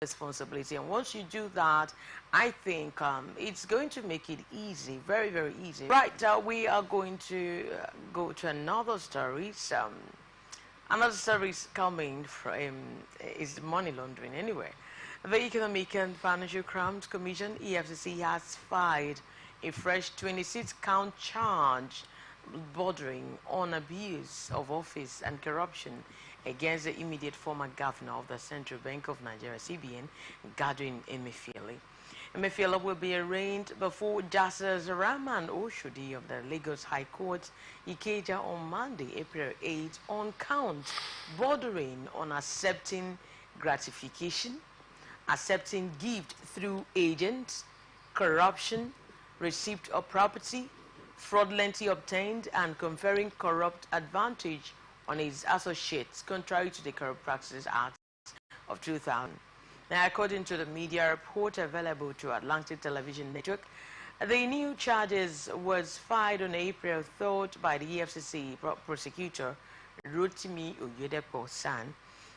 responsibility. And once you do that, I think it's going to make it easy, very, very easy. Right, we are going to go to another story. Another story is coming from is money laundering anyway. The Economic and Financial Crimes Commission, EFCC, has filed a fresh 26-count charge bordering on abuse of office and corruption against the immediate former governor of the Central Bank of Nigeria, CBN, Godwin Emefiele. Emefiele will be arraigned before Justice Rahman Oshodi of the Lagos High Court, Ikeja, on Monday, April 8, on counts bordering on accepting gratification, accepting gift through agents, corruption, receipt of property, fraudulently obtained, and conferring corrupt advantage on his associates, contrary to the Corrupt Practices Act of 2000. Now, according to the media report available to Atlantic Television Network, the new charges was filed on April 3rd by the EFCC prosecutor Rotimi Oyedepo-San.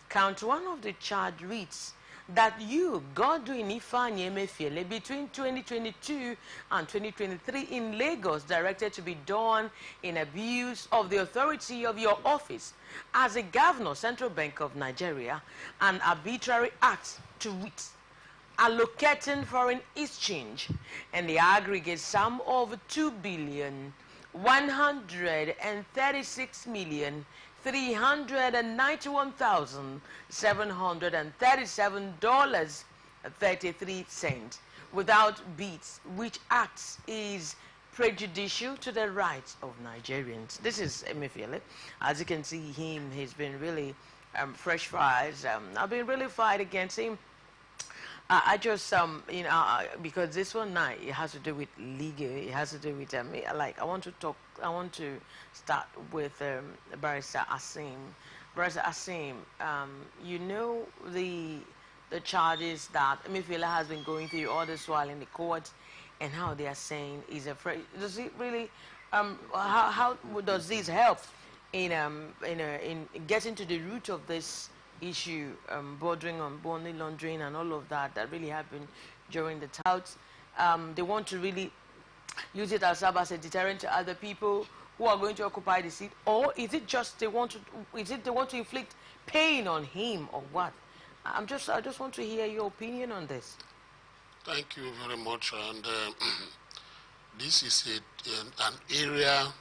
Count one of the charge reads that you, Godwin Emefiele, between 2022 and 2023 in Lagos, directed to be done in abuse of the authority of your office as a governor, Central Bank of Nigeria, an arbitrary act to wit, allocating foreign exchange and the aggregate sum of $2,136,391,737.33 without beats, which acts is prejudicial to the rights of Nigerians. This is Emefiele. As you can see him, he's been really fresh fries. I've been really fight against him. I just because this one now it has to do with legal. It has to do with like I want to start with Barrister Asim. Barrister Asim, you know the charges that Emefiele has been going through all this while in the court, and how they are saying is afraid. Does it really? How does this help in getting to the root of this issue, bordering on money laundering and all of that really happened during the touts? They want to really use it as a deterrent to other people who are going to occupy the seat, or is it just they want to inflict pain on him, or what? I just want to hear your opinion on this. Thank you very much. And this is an area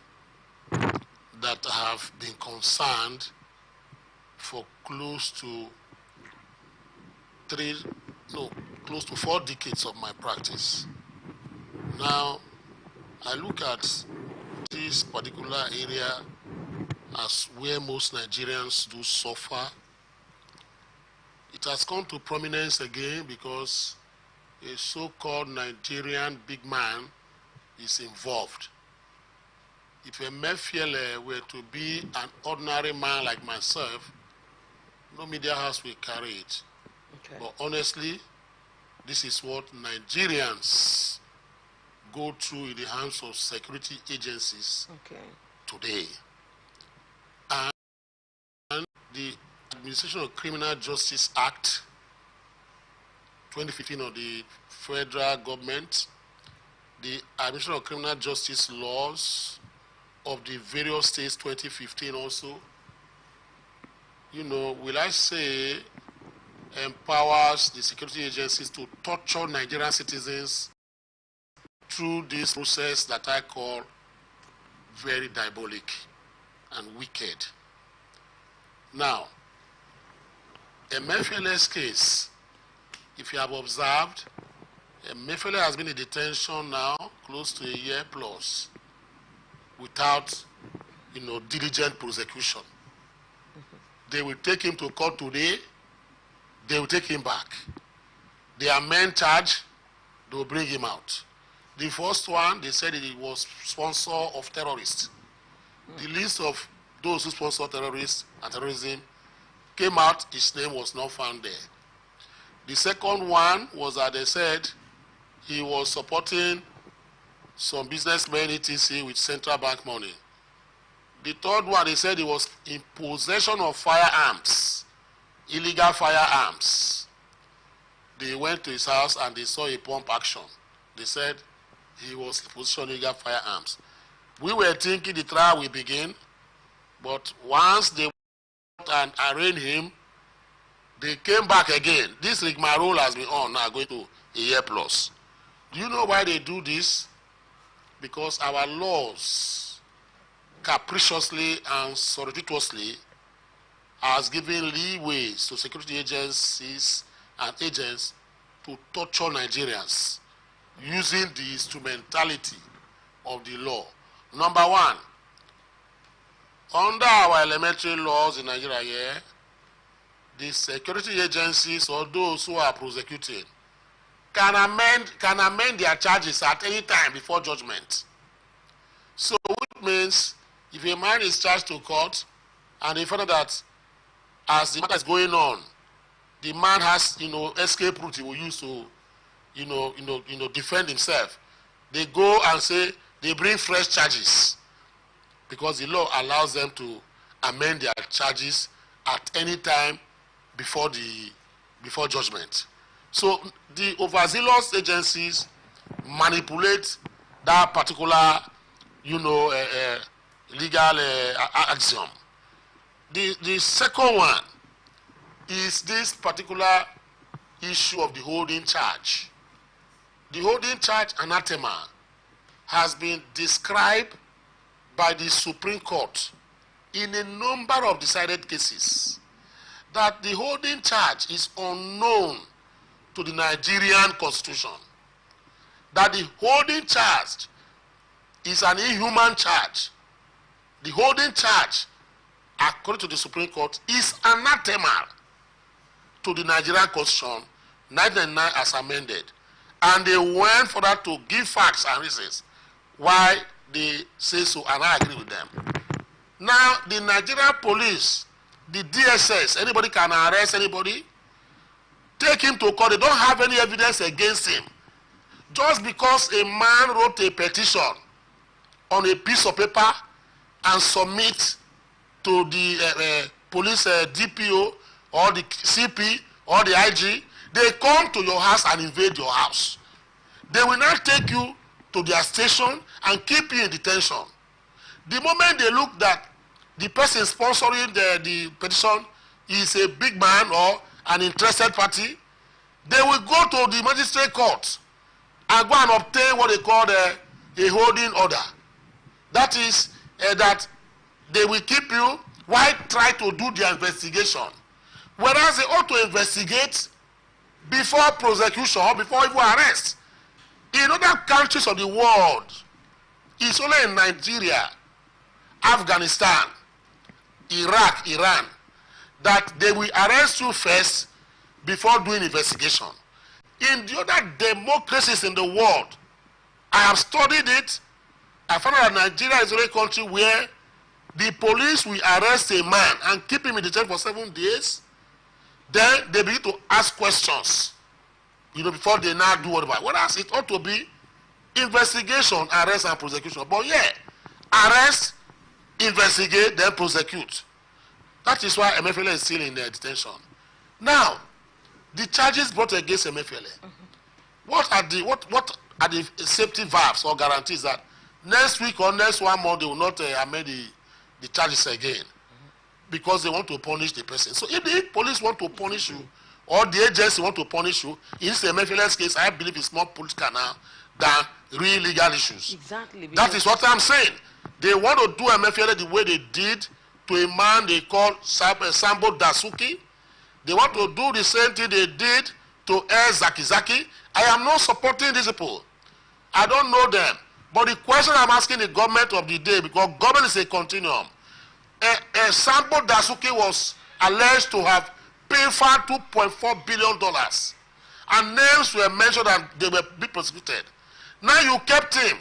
that have been concerned for close to 4 decades of my practice. Now, I look at this particular area as where most Nigerians do suffer. It has come to prominence again because a so-called Nigerian big man is involved. If Emefiele were to be an ordinary man like myself, no media house will carry it. Okay. But honestly, this is what Nigerians go through in the hands of security agencies today. And the Administration of Criminal Justice Act 2015 of the federal government, the Administration of Criminal Justice laws of the various states 2015 also, will I say, empowers the security agencies to torture Nigerian citizens through this process that I call very diabolic and wicked. Now, Emefiele's case, if you have observed, Emefiele has been in detention now close to a year plus without, diligent prosecution. They will take him to court today, they will take him back. They amend charge, they will bring him out. The first one, they said he was sponsor of terrorists. The list of those who sponsor terrorists and terrorism came out, his name was not found there. The second one was that they said he was supporting some businessmen, etc., with central bank money. The third one, they said he was in possession of firearms, illegal firearms. they went to his house and they saw a pump action. They said he was positioning illegal firearms. We were thinking the trial will begin, but once they went and arraigned him, they came back again. This rigmarole has been on now, going to a year plus. Do you know why they do this? Because our laws capriciously and surreptitiously has given leeways to security agencies and agents to torture Nigerians using the instrumentality of the law. Number one, under our elementary laws in Nigeria here, the security agencies or those who are prosecuting can amend their charges at any time before judgment. So which means if a man is charged to court and they find that as the matter is going on, the man has escape route he will use to defend himself, they go and say they bring fresh charges because the law allows them to amend their charges at any time before judgment. So the overzealous agencies manipulate that particular legal axiom. The second one is this particular issue of the holding charge. The holding charge anathema has been described by the Supreme Court in a number of decided cases that the holding charge is unknown to the Nigerian Constitution, that the holding charge is an inhuman charge. The holding charge, according to the Supreme Court, is anathema to the Nigerian Constitution, 1999 as amended. And they went for that to give facts and reasons why they say so, and I agree with them. Now, the Nigerian police, the DSS, anybody can arrest anybody, take him to court. They don't have any evidence against him. Just because a man wrote a petition on a piece of paper and submit to the police DPO or the CP or the IG, they come to your house and invade your house. They will not take you to their station and keep you in detention. The moment they look that the person sponsoring the petition is a big man or an interested party, they will go to the magistrate court and go and obtain what they call a holding order. That is that they will keep you while try to do their investigation. Whereas they ought to investigate before prosecution or before even arrest. In other countries of the world, it's only in Nigeria, Afghanistan, Iraq, Iran, that they will arrest you first before doing investigation. In the other democracies in the world, I have studied it. I found out that Nigeria is the only country where the police will arrest a man and keep him in detention for 7 days. Then they begin to ask questions, before they now do whatever. Whereas it ought to be investigation, arrest, and prosecution. But yeah, arrest, investigate, then prosecute. That is why Emefiele is still in detention. Now, the charges brought against Emefiele. What are the safety valves or guarantees that next week or next 1 month they will not amend the charges again? Because they want to punish the person. So if the police want to punish you, or the agency want to punish you, in this Emefiele's case, I believe it's more political now than real legal issues. Exactly. That is what I'm saying. They want to do Emefiele the way they did to a man they call Sambo Dasuki. They want to do the same thing they did to Zaki Zaki. I am not supporting these people. I don't know them. But the question I'm asking the government of the day, because government is a continuum. Sambo Dasuki was alleged to have paid for $2.4 billion. And names were mentioned and they were being prosecuted. Now you kept him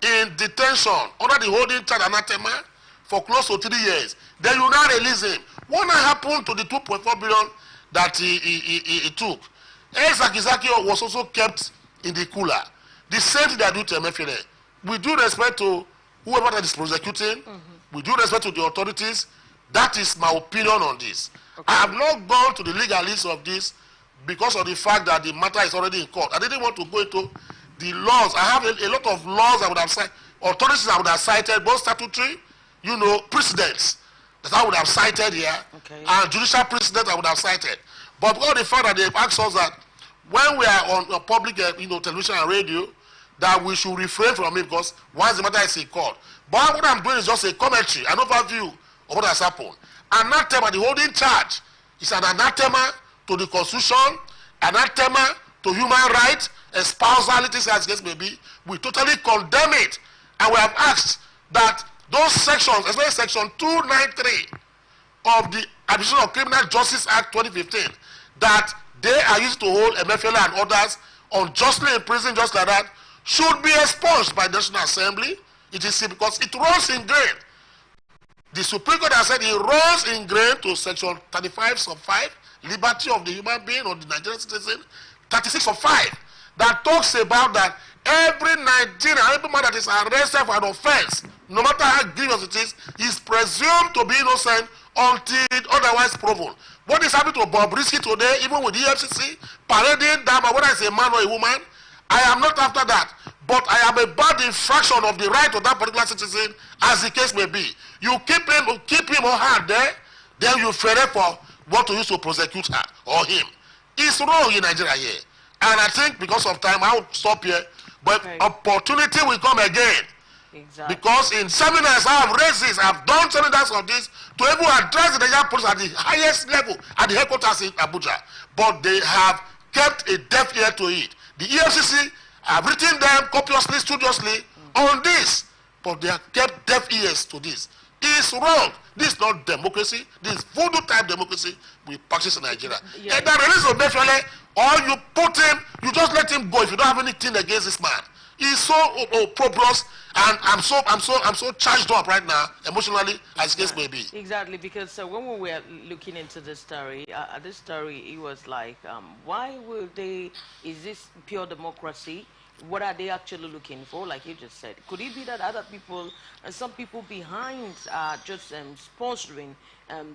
in detention under the holding charge anathema for close to 3 years. Then you now release him. What happened to the $2.4 billion that he took? Zaki Zaki was also kept in the cooler. The same thing they do to Emefiele. With due respect to whoever that is prosecuting, with due respect to the authorities, that is my opinion on this. Okay. I have not gone to the legalists of this, because of the fact that the matter is already in court. I didn't want to go into the laws. I have a lot of laws I would have cited, authorities I would have cited, both statutory, precedents that I would have cited here, and judicial precedents I would have cited. But because of the fact that they've asked us that when we are on public, television and radio, that we should refrain from it because once the matter is in court. But what I'm doing is just a commentary, an overview of what has happened. Anathema, the holding charge, is an anathema to the Constitution, anathema to human rights, espousality, as the case may be. We totally condemn it. And we have asked that those sections, especially section 293 of the Administration of Criminal Justice Act 2015, that they are used to hold MFLA and others unjustly in prison just like that, should be expunged by the National Assembly. It is because it runs in grain. The Supreme Court has said it runs in grain to section 35 sub 5, liberty of the human being or the Nigerian citizen, 36 sub 5, that talks about that every Nigerian, every man that is arrested for an offense, no matter how grievous it is presumed to be innocent until otherwise proven. What is happening to Bobrisky today, even with the EFCC, parading down whether it's a man or a woman, I am not after that. But I am about the infraction of the right of that particular citizen, as the case may be. You keep him or her there, then you fret for what to use to prosecute her or him. It's wrong in Nigeria here. And I think because of time, I'll stop here. But opportunity will come again. Exactly. Because in seminars I have raised this, I have done seminars on this to even address the Nigerian police at the highest level, at the headquarters in Abuja. But they have kept a deaf ear to it. The EFCC have written them copiously, studiously on this, but they have kept deaf ears to this. It's wrong. This is not democracy. This is voodoo type democracy we practice in Nigeria. Yeah. And the release of Befele, or you put him, you just let him go if you don't have anything against this man. He's so opprobrious, and I'm so charged up right now emotionally, as the case may be. Exactly, because when we were looking into this story, it was like, why will they? Is this pure democracy? What are they actually looking for? Like you just said, could it be that other people and some people behind are just sponsoring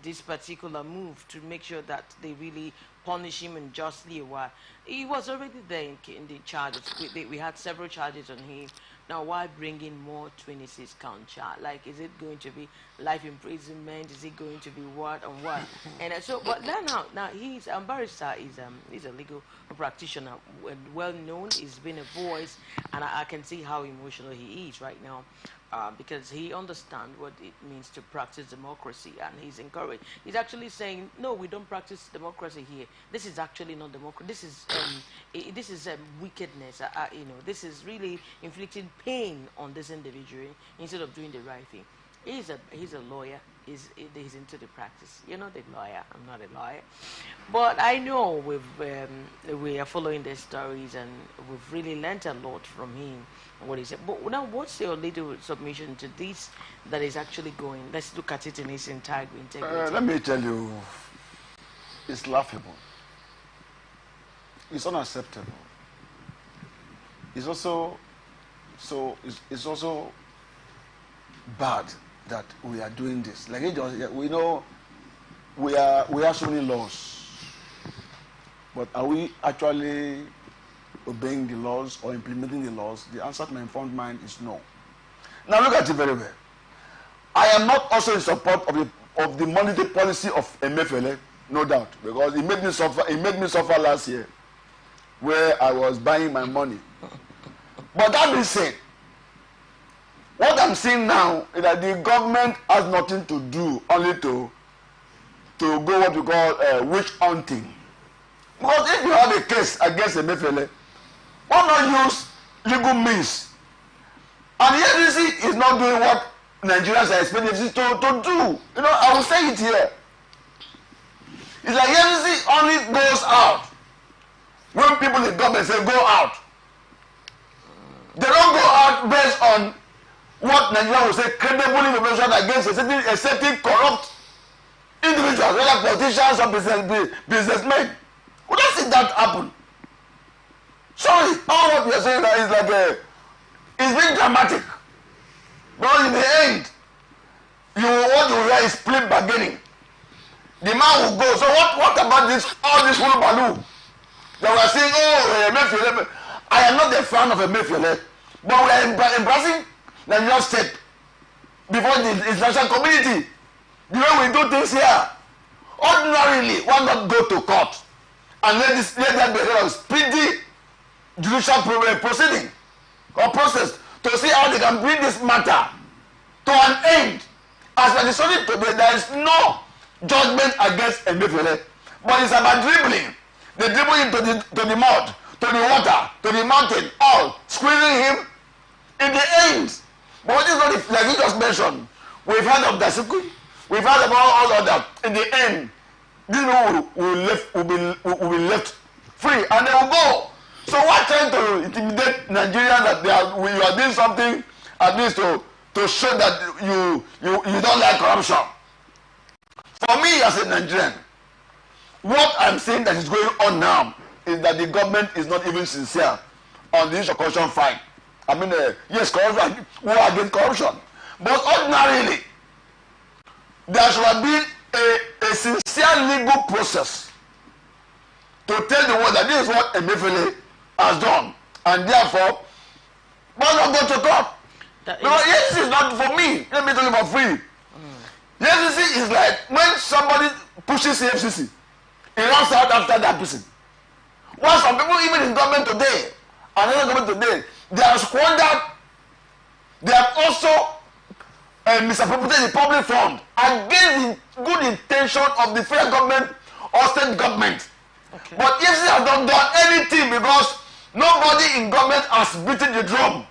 this particular move to make sure that they really punish him unjustly? Or he was already there in the charges. We had several charges on him. Now, why bring in more 26 count charge? Like, is it going to be life imprisonment? Is it going to be what and what? And so, but now he's barrister. He's a legal practitioner, well known. He's been a voice, and I can see how emotional he is right now. Because he understands what it means to practice democracy, and he's encouraged. He's actually saying, no, we don't practice democracy here. This is actually not democracy. This is wickedness. This is really inflicting pain on this individual instead of doing the right thing. He's a lawyer. He's into the practice. You're not a lawyer. I'm not a lawyer. But I know we are following the stories, and we've really learnt a lot from him. What he said. But now, what's your little submission to this that is actually going? Let's look at it in its integrity. Let me tell you, it's laughable. It's unacceptable. It's also it's also bad that we are doing this. Like we know we have so many laws, but are we actually obeying the laws or implementing the laws? The answer to my informed mind is no. Now look at it very well. I am not also in support of the monetary policy of Emefiele, no doubt, because it made me suffer. It made me suffer last year, where I was buying my money. But that being said, what I'm seeing now is that the government has nothing to do, only to go what we call witch hunting. Because if you have a case against Emefiele, why not use legal means? And the FCC is not doing what Nigerians are expecting to do. I will say it here. It's like FCC only goes out when people in government say go out. They don't go out based on what Nigeria will say credible information against a certain corrupt individuals, whether politicians or businessmen. We don't see that happen. Sorry, all what we are saying now is like it's being dramatic. But in the end, what you hear is plain bargaining. The man will go. So what about all this hullabaloo They were saying, oh, Emefiele. I am not a fan of Emefiele, but we are embracing Nigerian state before the international community. The way we do things here. Ordinarily, why not go to court and let that be a speedy judicial proceeding or process to see how they can bring this matter to an end. As per the story today, there is no judgment against Emefiele, but it's about dribbling. They dribble him to the mud, to the water, to the mountain, all squeezing him in the end. But what is not like you just mentioned? We've heard of Dasuku, we've heard about all of that. In the end, these people will be left free and they will go. So why trying to intimidate Nigerians that you are doing something at least to show that you don't like corruption? For me as a Nigerian, what I'm saying that is going on now is that the government is not even sincere on the issue of corruption fight. I mean, yes, corruption, war against corruption. But ordinarily, there should have been a sincere legal process to tell the world that this is what Emefiele has done. And therefore, why not go to court? Because yes, is not for me. Let me tell you for free. EFCC is like when somebody pushes the FCC, it runs out after that person. While some people, even in government today, another government today, they have squandered, they have also misappropriated the public fund against the good intention of the federal government or state government. Okay. But EFCC has not done anything because nobody in government has beaten the drum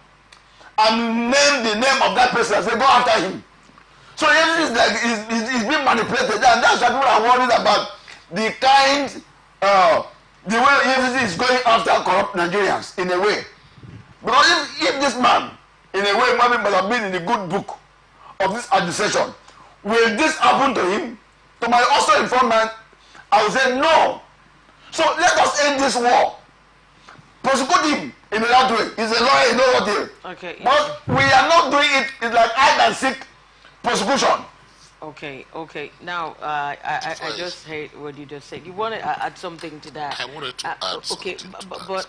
and named the name of that person and say, go after him. So EFCC is like is being manipulated, and that's why people are worried about the kind, the way EFCC is going after corrupt Nigerians in a way. Because if this man, in a way, must have been in the good book of this administration, will this happen to him? To my also informant, I will say no. So let us end this war. Prosecute him in that way. He's a lawyer, he knows what he is. Okay. But we are not doing it. It's like hide and seek prosecution. Okay. Now, I just heard what you just said. You want to add something to that? I wanted to add something. But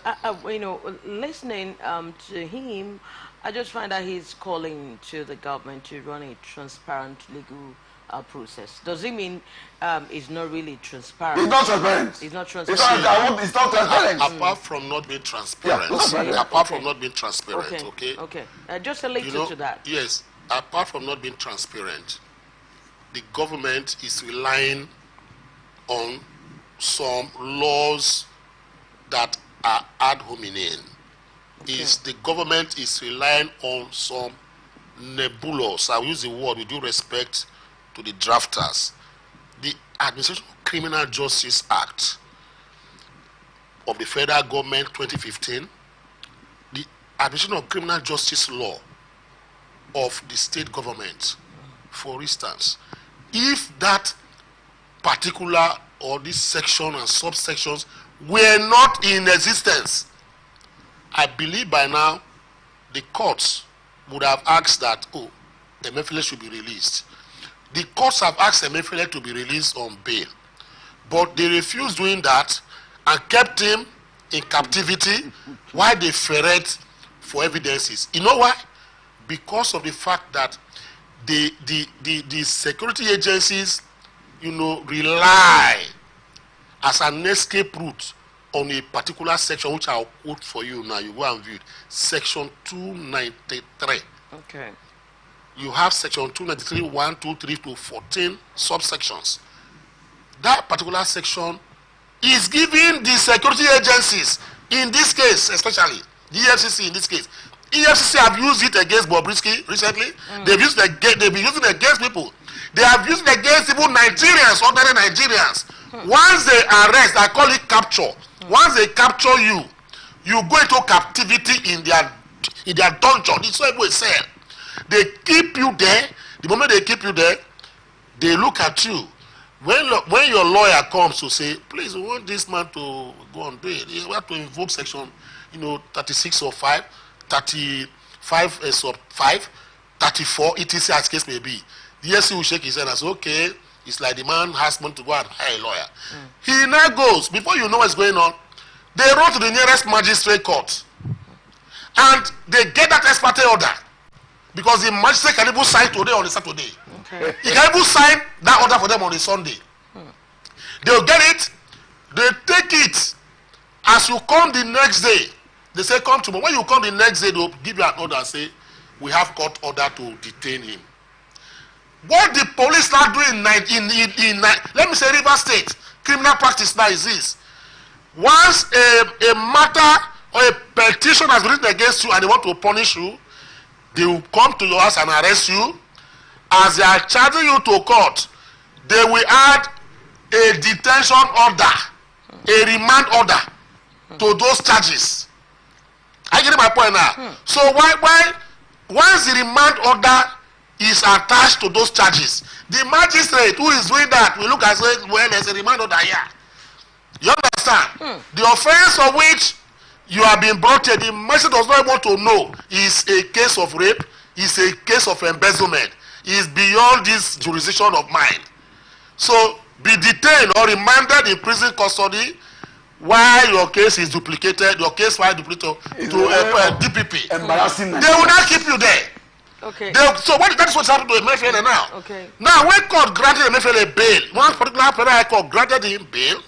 listening to him, I just find that he's calling to the government to run a transparent legal process. Does it mean it's not really transparent? It's not transparent. It's not transparent. It's not transparent. Apart from not being transparent. From not being transparent, okay. Just a little to that. Yes. Apart from not being transparent, the government is relying on some laws that are ad hominem. The government is relying on some nebulous, I will use the word with due respect to the drafters. The Administration of Criminal Justice Act of the federal government 2015, the Administration of Criminal Justice Law of the state government, for instance, if that particular or this section and subsections were not in existence, I believe by now the courts would have asked that, Emefiele should be released. The courts have asked Emefiele to be released on bail, but they refused doing that and kept him in captivity while they ferret for evidences. You know why? Because of the fact that the security agencies, rely as an escape route on a particular section, which I'll quote for you now. You go and view it. Section 293. Okay. You have section 293, 1, 2, 3 to 14 subsections. That particular section is giving the security agencies, in this case especially, the EFCC in this case, EFCC have used it against Bobrisky recently. They've used it against people. They have used it against even Nigerians, ordinary Nigerians. Once they arrest, I call it capture. Once they capture you, you go into captivity in their dungeon. It's what we say. They keep you there. The moment they keep you there, they look at you. When your lawyer comes to say, please, we want this man to go on bail, you have to invoke section, 36 or 5. 35 sub 5, 34, etc. as case may be. The SC will shake his head and say, okay, it's like the man has money to go and hire a lawyer. He now goes, before you know what's going on, They wrote to the nearest magistrate court, and they get that ex parte order, because the magistrate can even sign today on a Saturday. Okay. He can even sign that order for them on a Sunday. They'll get it, they take it. As you come the next day, they say come tomorrow. When you come the next day, they'll give you an order and say, we have court order to detain him. What the police now do in let me say River State criminal practice now is this: once a matter or a petition has been written against you and they want to punish you, they will come to your house and arrest you. As they are charging you to court, they will add a detention order, a remand order to those charges. I get my point now. So why once the remand order is attached to those charges, the magistrate who is doing that will look and say, well, there's a remand order here. You understand? The offense of which you have been brought here, the magistrate does not want to know is a case of rape, is a case of embezzlement, is beyond this jurisdiction of mine. So be detained or remanded in prison custody while your case is duplicated, your case file duplicated to DPP. Embarrassing. They will not keep you there. Okay. So that is what's happening to Emefiele now. Okay. Now when court granted Emefiele bail, one particular federal high court granted him bail,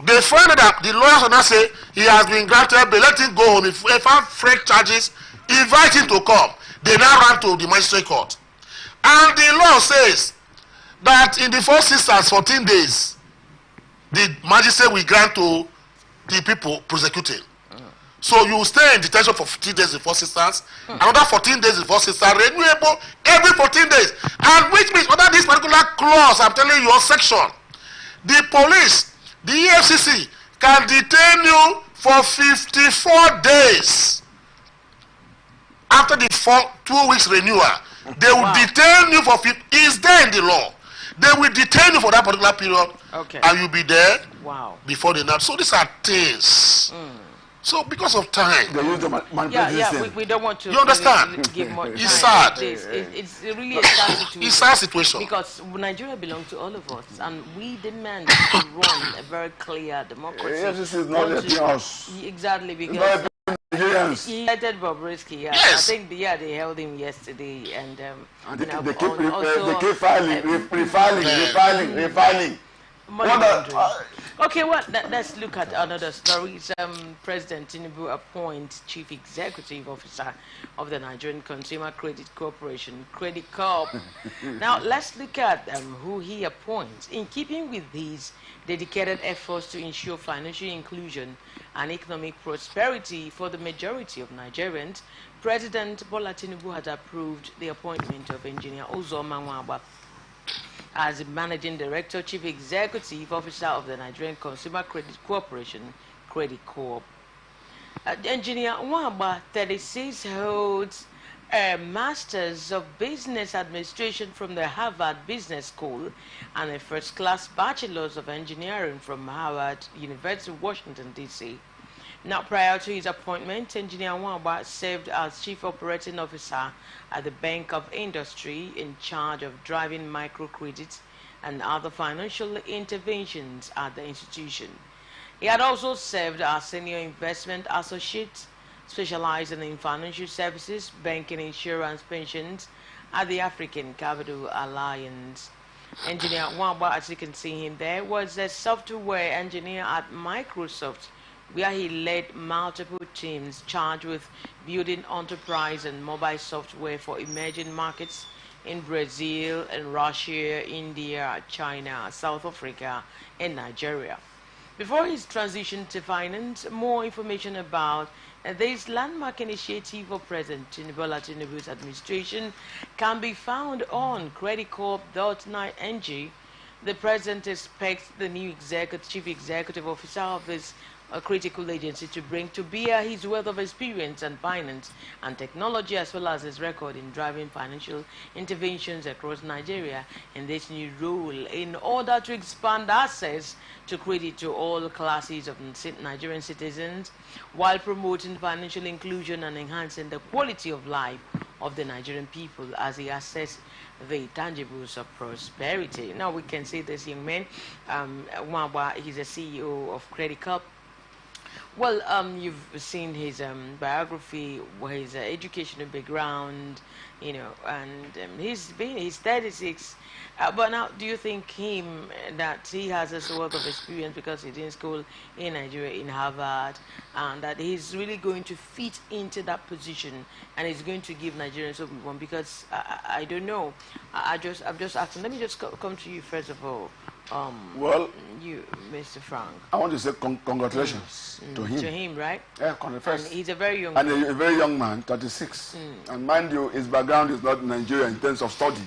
they found that the lawyers will not say he has been granted bail, let him go home. If they found fresh charges, invite him to come. They now ran to the magistrate court. And the law says that in the first instance, 14 days, the magistrate will grant to the people prosecuting. So you stay in detention for 15 days in first instance, another 14 days in first instance, renewable every 14 days. And which means under this particular clause, I'm telling you, your section, the police, the EFCC can detain you for 54 days. After the 2 weeks renewal, they will detain you for 50. Is there in the law? They will detain you for that particular period, and you'll be there before the night. So these are things. So because of time, we don't want to. You understand? Really give more time. It's sad. It's really a sad situation. It's a sad situation. Because Nigeria belongs to all of us, and we demand to run a very clear democracy. Yes, this is not letting us. Exactly, because he elected Bobrisky. Yes. I think they held him yesterday, and they keep refiling. Okay, well, let's look at another story. President Tinubu appoints Chief Executive Officer of the Nigerian Consumer Credit Corporation, Credit Corp. Now, let's look at who he appoints. In keeping with his dedicated efforts to ensure financial inclusion and economic prosperity for the majority of Nigerians, President Bola Tinubu has approved the appointment of Engineer Uzoma Nwagba as the Managing Director, Chief Executive Officer of the Nigerian Consumer Credit Corporation, Credit Corp. Engineer Nwagba, 36, holds a Master's of Business Administration from the Harvard Business School and a first-class Bachelor's of Engineering from Howard University, Washington, D.C. Now, prior to his appointment, Engineer Nwagba served as Chief Operating Officer at the Bank of Industry in charge of driving microcredits and other financial interventions at the institution. He had also served as Senior Investment Associate, specializing in financial services, banking, insurance, pensions at the African Capital Alliance. Engineer Nwagba, as you can see him there, was a software engineer at Microsoft, where he led multiple teams charged with building enterprise and mobile software for emerging markets in Brazil and Russia, India, China, South Africa, and Nigeria. Before his transition to finance, more information about this landmark initiative of President Bola Tinubu's administration can be found on creditcorp.ng. The President expects the new Chief Executive Officer of this a critical agency to bring to bear his wealth of experience and finance and technology, as well as his record in driving financial interventions across Nigeria in this new role in order to expand access to credit to all classes of Nigerian citizens while promoting financial inclusion and enhancing the quality of life of the Nigerian people as he assesses the tangibles of prosperity. Now we can see this young man, Nwagba, he's a CEO of Credit Corp. Well, you've seen his biography, his educational background, and he's 36. But now, do you think that he has this wealth of experience because he's in school in Nigeria, in Harvard, and that he's really going to fit into that position and he's going to give Nigerians what we want? Because I don't know. I'm just asking. Let me just come to you first of all. Well, you, Mr. Frank. I want to say congratulations to him. To him, right? Yeah, congratulations. And he's a very young and man. a very young man, 36. And mind you, his background is not in Nigeria in terms of study.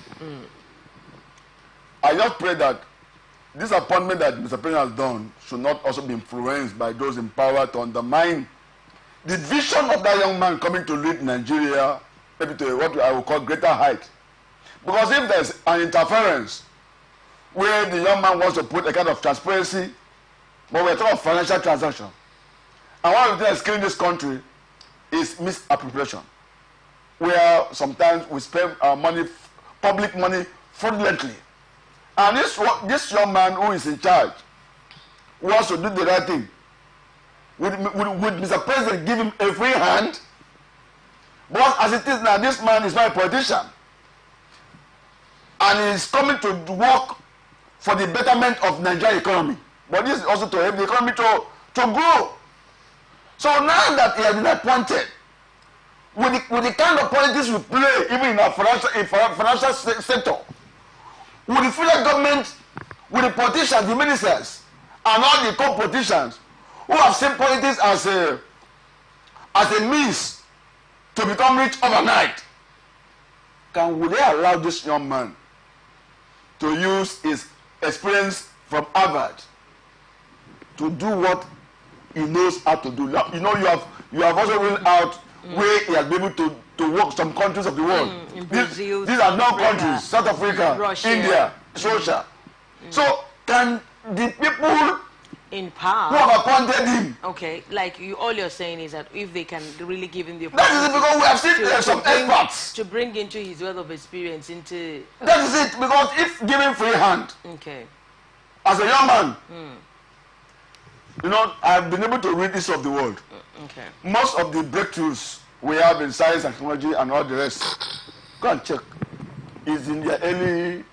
I just pray that this appointment that Mr. President has done should not also be influenced by those in power to undermine the vision of that young man coming to lead Nigeria maybe to what I would call greater height. Because if there's an interference where the young man wants to put a kind of transparency, but we're talking about financial transaction. And one of the things that's killing this country is misappropriation, where sometimes we spend our money, public money, fraudulently. And this young man who is in charge wants to do the right thing. Would Mr. President give him a free hand? But as it is now, this man is not a politician. And he is coming to work for the betterment of Nigerian economy. But this is also to help the economy to grow. So now that he has been appointed, with the kind of politics we play, even in our financial sector, with the federal government, with the politicians, the ministers, and all the co-politicians who have seen politics as a means to become rich overnight, would they allow this young man to use his experience from Harvard to do what he knows how to do? You know, you have also ruled out where he has been able to work some countries of the world. In Brazil, these are not Africa, countries: South Africa, Russia, India, Russia. So can the people in power who have appointed him? Okay, like all you're saying is that if they can really give him the That is it, because we have seen some experts to bring into his wealth of experience into. That is it, because if given free hand, okay, as a young man, you know, I've been able to read this of the world. Okay. Most of the breakthroughs we have in science and technology and all the rest, go and check, is in their early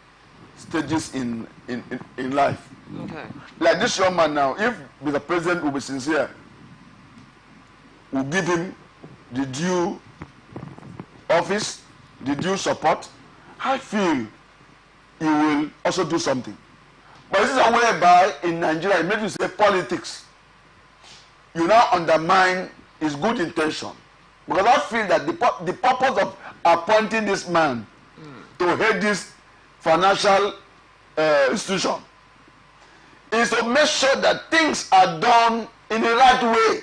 stages in life. Okay. Like this young man now, if the president will be sincere, will give him the due office, the due support, I feel he will also do something. But this is a whereby in Nigeria, it makes you say politics. You now undermine his good intention. Because I feel that the purpose of appointing this man to head this financial institution is to make sure that things are done in the right way.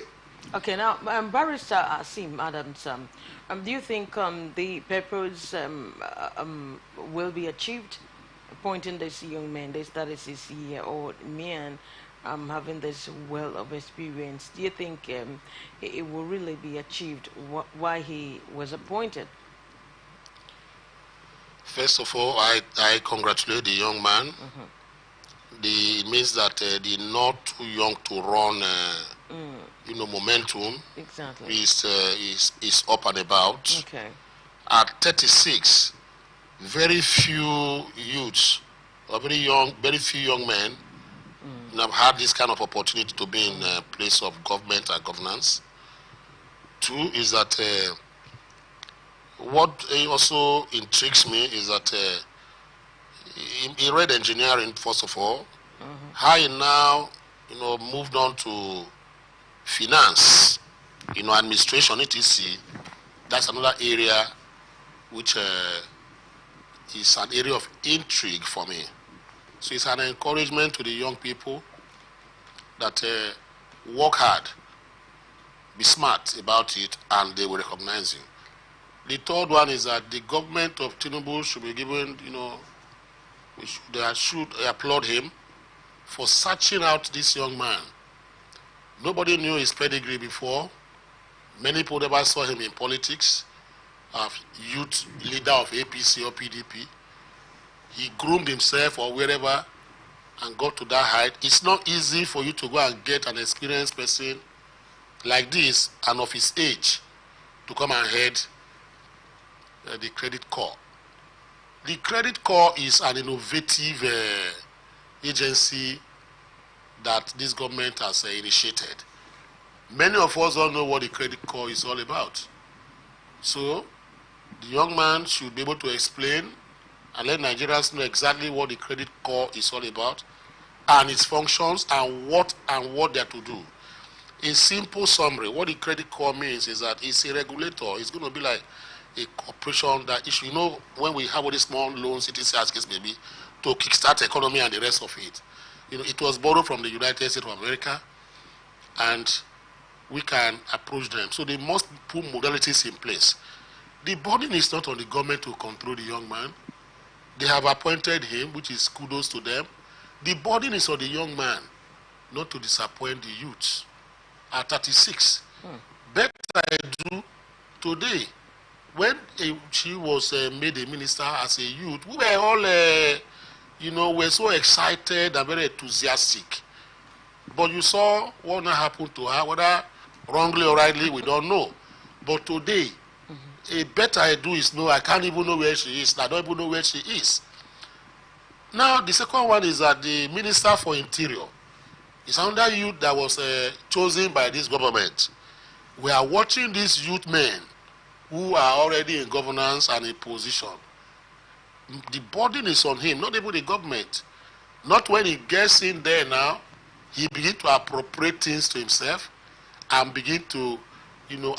Okay, now, Barrister Asim Adams, do you think the purpose will be achieved, appointing this young man, this 36-year-old man, having this wealth of experience? Do you think it will really be achieved why he was appointed? First of all, I congratulate the young man. It means that they're not too young to run, momentum. Exactly. Is up and about. Okay. At 36, very few youths, or very few young men have had this kind of opportunity to be in a place of government and governance. Two is that what also intrigues me is that he read engineering first of all. How he now, moved on to finance, administration, etc. That's another area which is an area of intrigue for me. So it's an encouragement to the young people that work hard, be smart about it, and they will recognize you. The third one is that the government of Tinubu should be given, they should applaud him for searching out this young man. Nobody knew his pedigree before. Many people never saw him in politics, youth leader of APC or PDP. He groomed himself or wherever and got to that height. It's not easy for you to go and get an experienced person like this and of his age to come and head the credit corps. The credit corps is an innovative agency that this government has initiated. Many of us don't know what the credit corps is all about. So the young man should be able to explain and let Nigerians know exactly what the credit corps is all about and its functions and what they are to do. In simple summary, what the credit corps means is that it's a regulator. It's going to be like a corporation that issue. You know, when we have all these small loans, etc., as case maybe, to kickstart the economy and the rest of it. You know, it was borrowed from the United States of America, and we can approach them. So they must put modalities in place. The burden is not on the government to control the young man. They have appointed him, which is kudos to them. The burden is on the young man not to disappoint the youth. At 36, better I do today. When she was made a minister as a youth, we were all, we're so excited and very enthusiastic. But you saw what happened to her, whether wrongly or rightly, we don't know. But today, a better I do is no, I can't even know where she is. I don't even know where she is. Now, the second one is that the Minister for Interior is another youth that was chosen by this government. We are watching these youth men who are already in governance and in position. The burden is on him, not even the government. Not when he gets in there now, he begins to appropriate things to himself and begin to,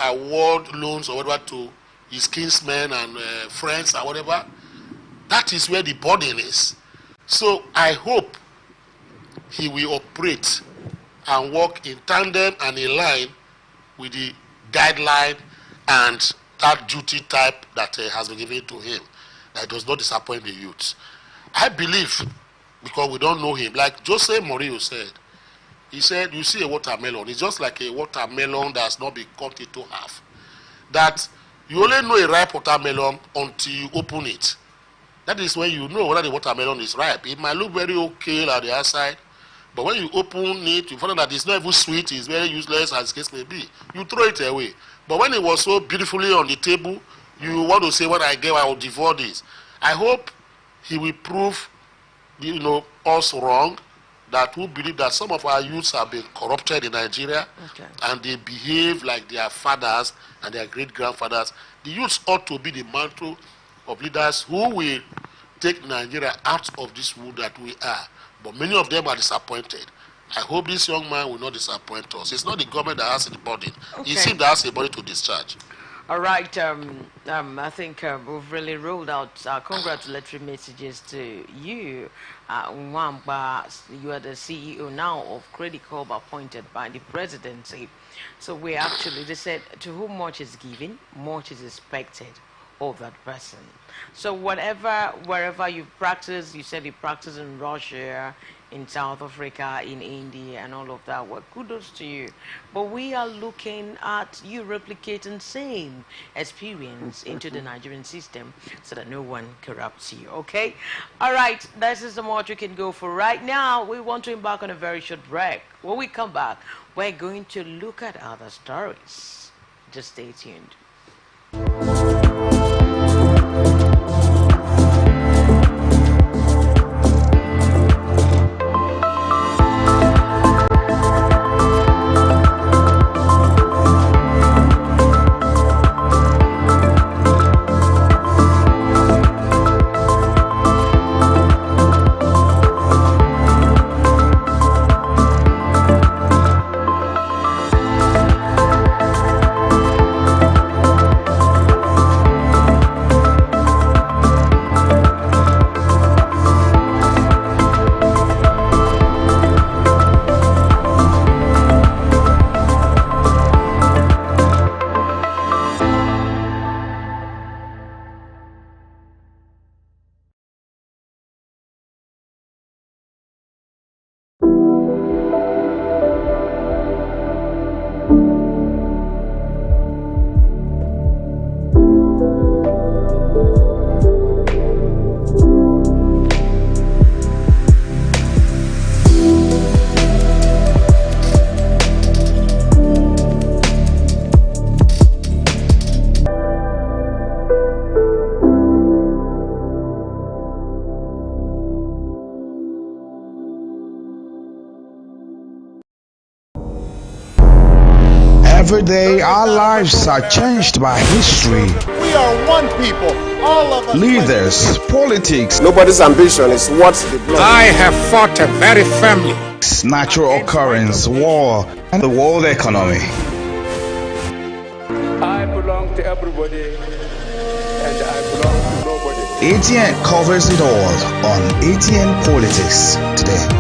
award loans or whatever to his kinsmen and friends or whatever. That is where the burden is. So I hope he will operate and work in tandem and in line with the guideline and that duty type that has been given to him, that does not disappoint the youths. I believe, because we don't know him, like Jose Mourinho said, he said, you see a watermelon, it's just like a watermelon that has not been cut into half. That you only know a ripe watermelon until you open it. That is when you know whether the watermelon is ripe. It might look very okay on the outside, but when you open it, you find out that it's not even sweet, it's very useless as the case may be. You throw it away. But when it was so beautifully on the table, you want to say, when I get, I will devour this. I hope he will prove, us wrong, that we believe that some of our youths have been corrupted in Nigeria, and they behave like their fathers and their great-grandfathers. The youths ought to be the mantle of leaders who will take Nigeria out of this world that we are. But many of them are disappointed. I hope this young man will not disappoint us. It's not the government that has the burden. It's him that has a body to discharge. All right. I think we've really rolled out congratulatory messages to you. Mwamba, you are the CEO now of Credit Corp, appointed by the presidency. So they said, to whom much is given, much is expected of that person. So wherever you practice, you said you practice in Russia, in South Africa, in India, and all of that. Well, kudos to you. But we are looking at you replicating same experience into the Nigerian system so that no one corrupts you, okay? All right, this is the much we can go for right now. We want to embark on a very short break. When we come back, we're going to look at other stories. Just stay tuned. Every day, our lives are changed by history. We are one people, all of us. Leaders, politics, Nobody's ambition is what they blood. I have fought very firmly. natural occurrence, war, and the world economy. I belong to everybody and I belong to nobody. ATN covers it all on ATN Politics today.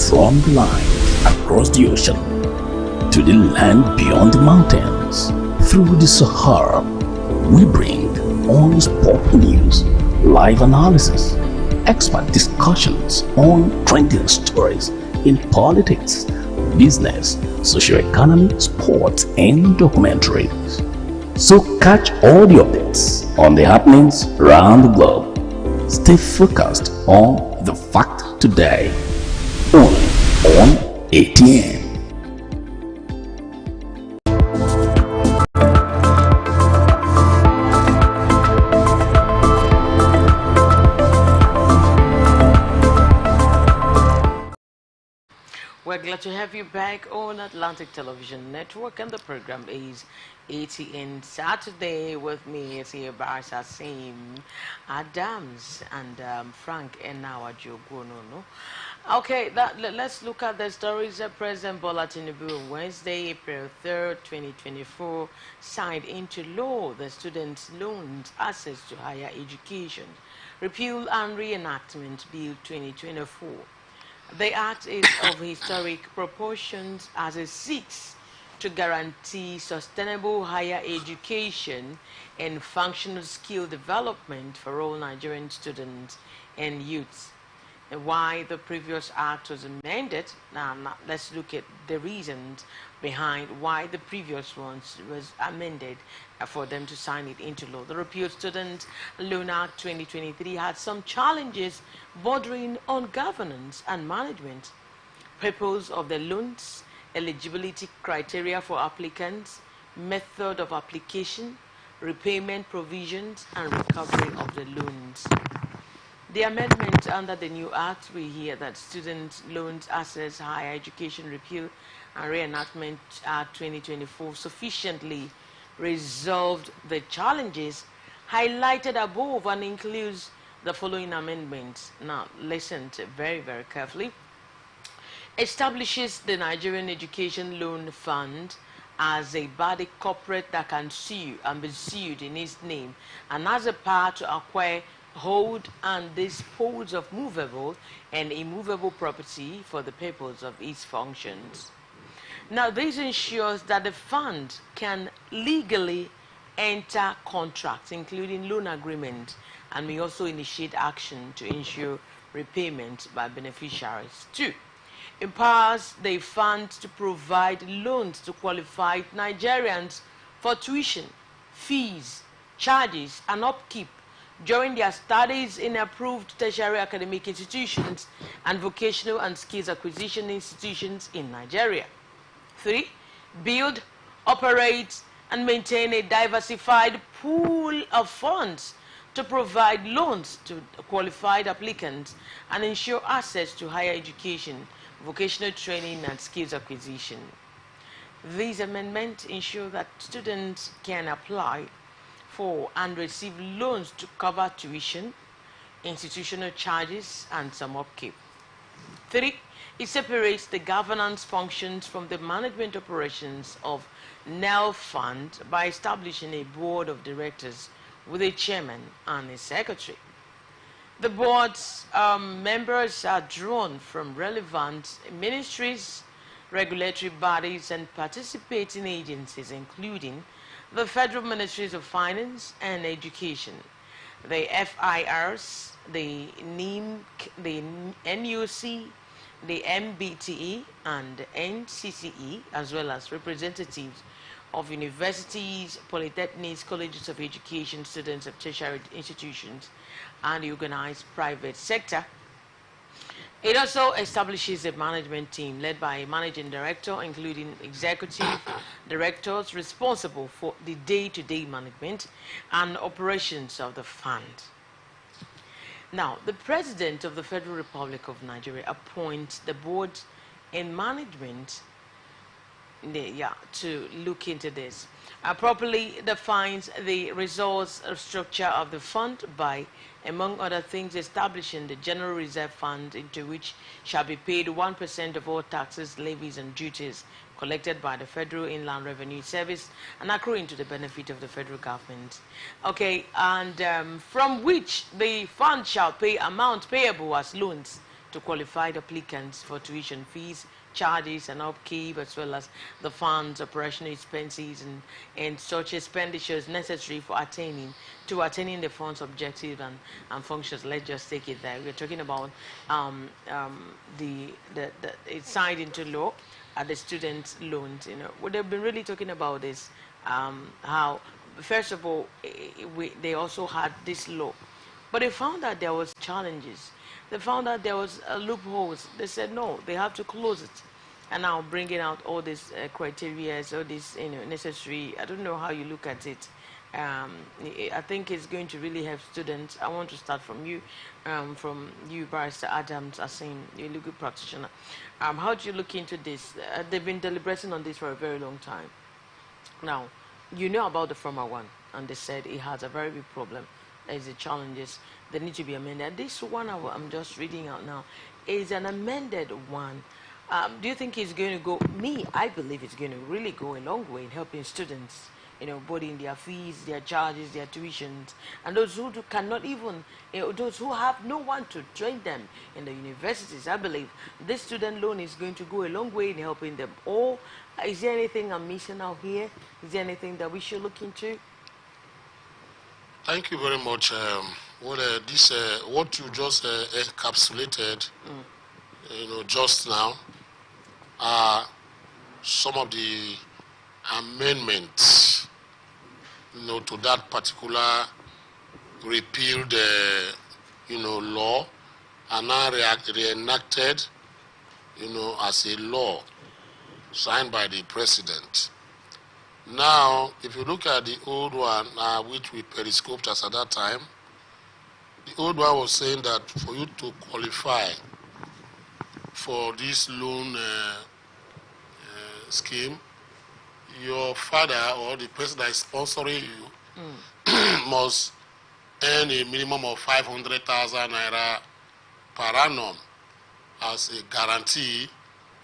From the line across the ocean to the land beyond the mountains, through the Sahara, we bring on-spot news, live analysis, expert discussions on trending stories in politics, business, socio-economy, sports, and documentaries. So catch all the updates on the happenings around the globe. Stay focused on the fact today, only on ATN. We're glad to have you back on Atlantic Television Network, and the program is Atn Saturday. With me is here by Sasim Adams and Frank Enawa Jogonono. Okay, let's look at the stories. President Bola Tinubu on Wednesday, April 3rd, 2024, signed into law the Students' Loans Access to Higher Education Repeal and Reenactment Bill 2024. The act is of historic proportions as it seeks to guarantee sustainable higher education and functional skill development for all Nigerian students and youths. And why the previous act was amended, now let's look at the reasons behind why the previous ones was amended for them to sign it into law. The Repealed Student Loan Act 2023 had some challenges bordering on governance and management. Purpose of the loans, eligibility criteria for applicants, method of application, repayment provisions, and recovery of the loans. The amendment under the new act, we hear that Student Loans Access Higher Education Repeal and Reenactment Act 2024 sufficiently resolved the challenges highlighted above and includes the following amendments. Now, listen to very, very carefully. Establishes the Nigerian Education Loan Fund as a body corporate that can sue and be sued in its name and has a power to acquire, hold and dispose of movable and immovable property for the purpose of its functions. Now, this ensures that the fund can legally enter contracts, including loan agreements, and may also initiate action to ensure repayment by beneficiaries. 2. Empowers the fund to provide loans to qualified Nigerians for tuition, fees, charges, and upkeep during their studies in approved tertiary academic institutions and vocational and skills acquisition institutions in Nigeria. 3. Build, operate, and maintain a diversified pool of funds to provide loans to qualified applicants and ensure access to higher education, vocational training, and skills acquisition. These amendments ensure that students can apply for and receive loans to cover tuition, institutional charges, and some upkeep. 3. It separates the governance functions from the management operations of NEL Fund by establishing a board of directors with a chairman and a secretary. The board's members are drawn from relevant ministries, regulatory bodies, and participating agencies, including the Federal Ministries of Finance and Education, the FIRs, the NIM, the NUC, the MBTE, and the NCCE, as well as representatives of universities, polytechnics, colleges of education, students of tertiary institutions, and the organized private sector. It also establishes a management team led by a managing director, including executive directors responsible for the day-to-day management and operations of the fund. Now, the President of the Federal Republic of Nigeria appoints the board and management to look into this. Properly defines the resource structure of the fund by, among other things, establishing the General Reserve Fund into which shall be paid 1% of all taxes, levies, and duties collected by the Federal Inland Revenue Service and accruing to the benefit of the federal government. Okay, and from which the fund shall pay amount payable as loans to qualified applicants for tuition fees, charges, and upkeep, as well as the fund's operational expenses and such expenditures necessary for attaining the fund's objectives and functions. Let's just take it there. We're talking about it's signed into law the student loans. What they've been really talking about is how, first of all, they also had this law, but they found that there was challenges. They found that there was loopholes. They said no, they have to close it. And now bringing out all these criteria, all these necessary. I don't know how you look at it. I think it's going to really help students. I want to start from you, Barrister Adams, as a legal practitioner. How do you look into this? They've been deliberating on this for a very long time. Now, you know about the former one, and they said it has a very big problem. There's the challenges that need to be amended. This one I'm just reading out now is an amended one. Do you think it's going to go? I believe it's going to really go a long way in helping students, both in their fees, their charges, their tuitions, and those who cannot even, those who have no one to train them in the universities. I believe this student loan is going to go a long way in helping them. Or is there anything I'm missing out here? Is there anything that we should look into? Thank you very much. What you just encapsulated, just now, are some of the amendments, to that particular repealed, law, are now reenacted, as a law signed by the president. Now, if you look at the old one, which we periscoped as at that time, The old one was saying that for you to qualify for this loan scheme, your father or the person that is sponsoring you must earn a minimum of 500,000 naira per annum as a guarantee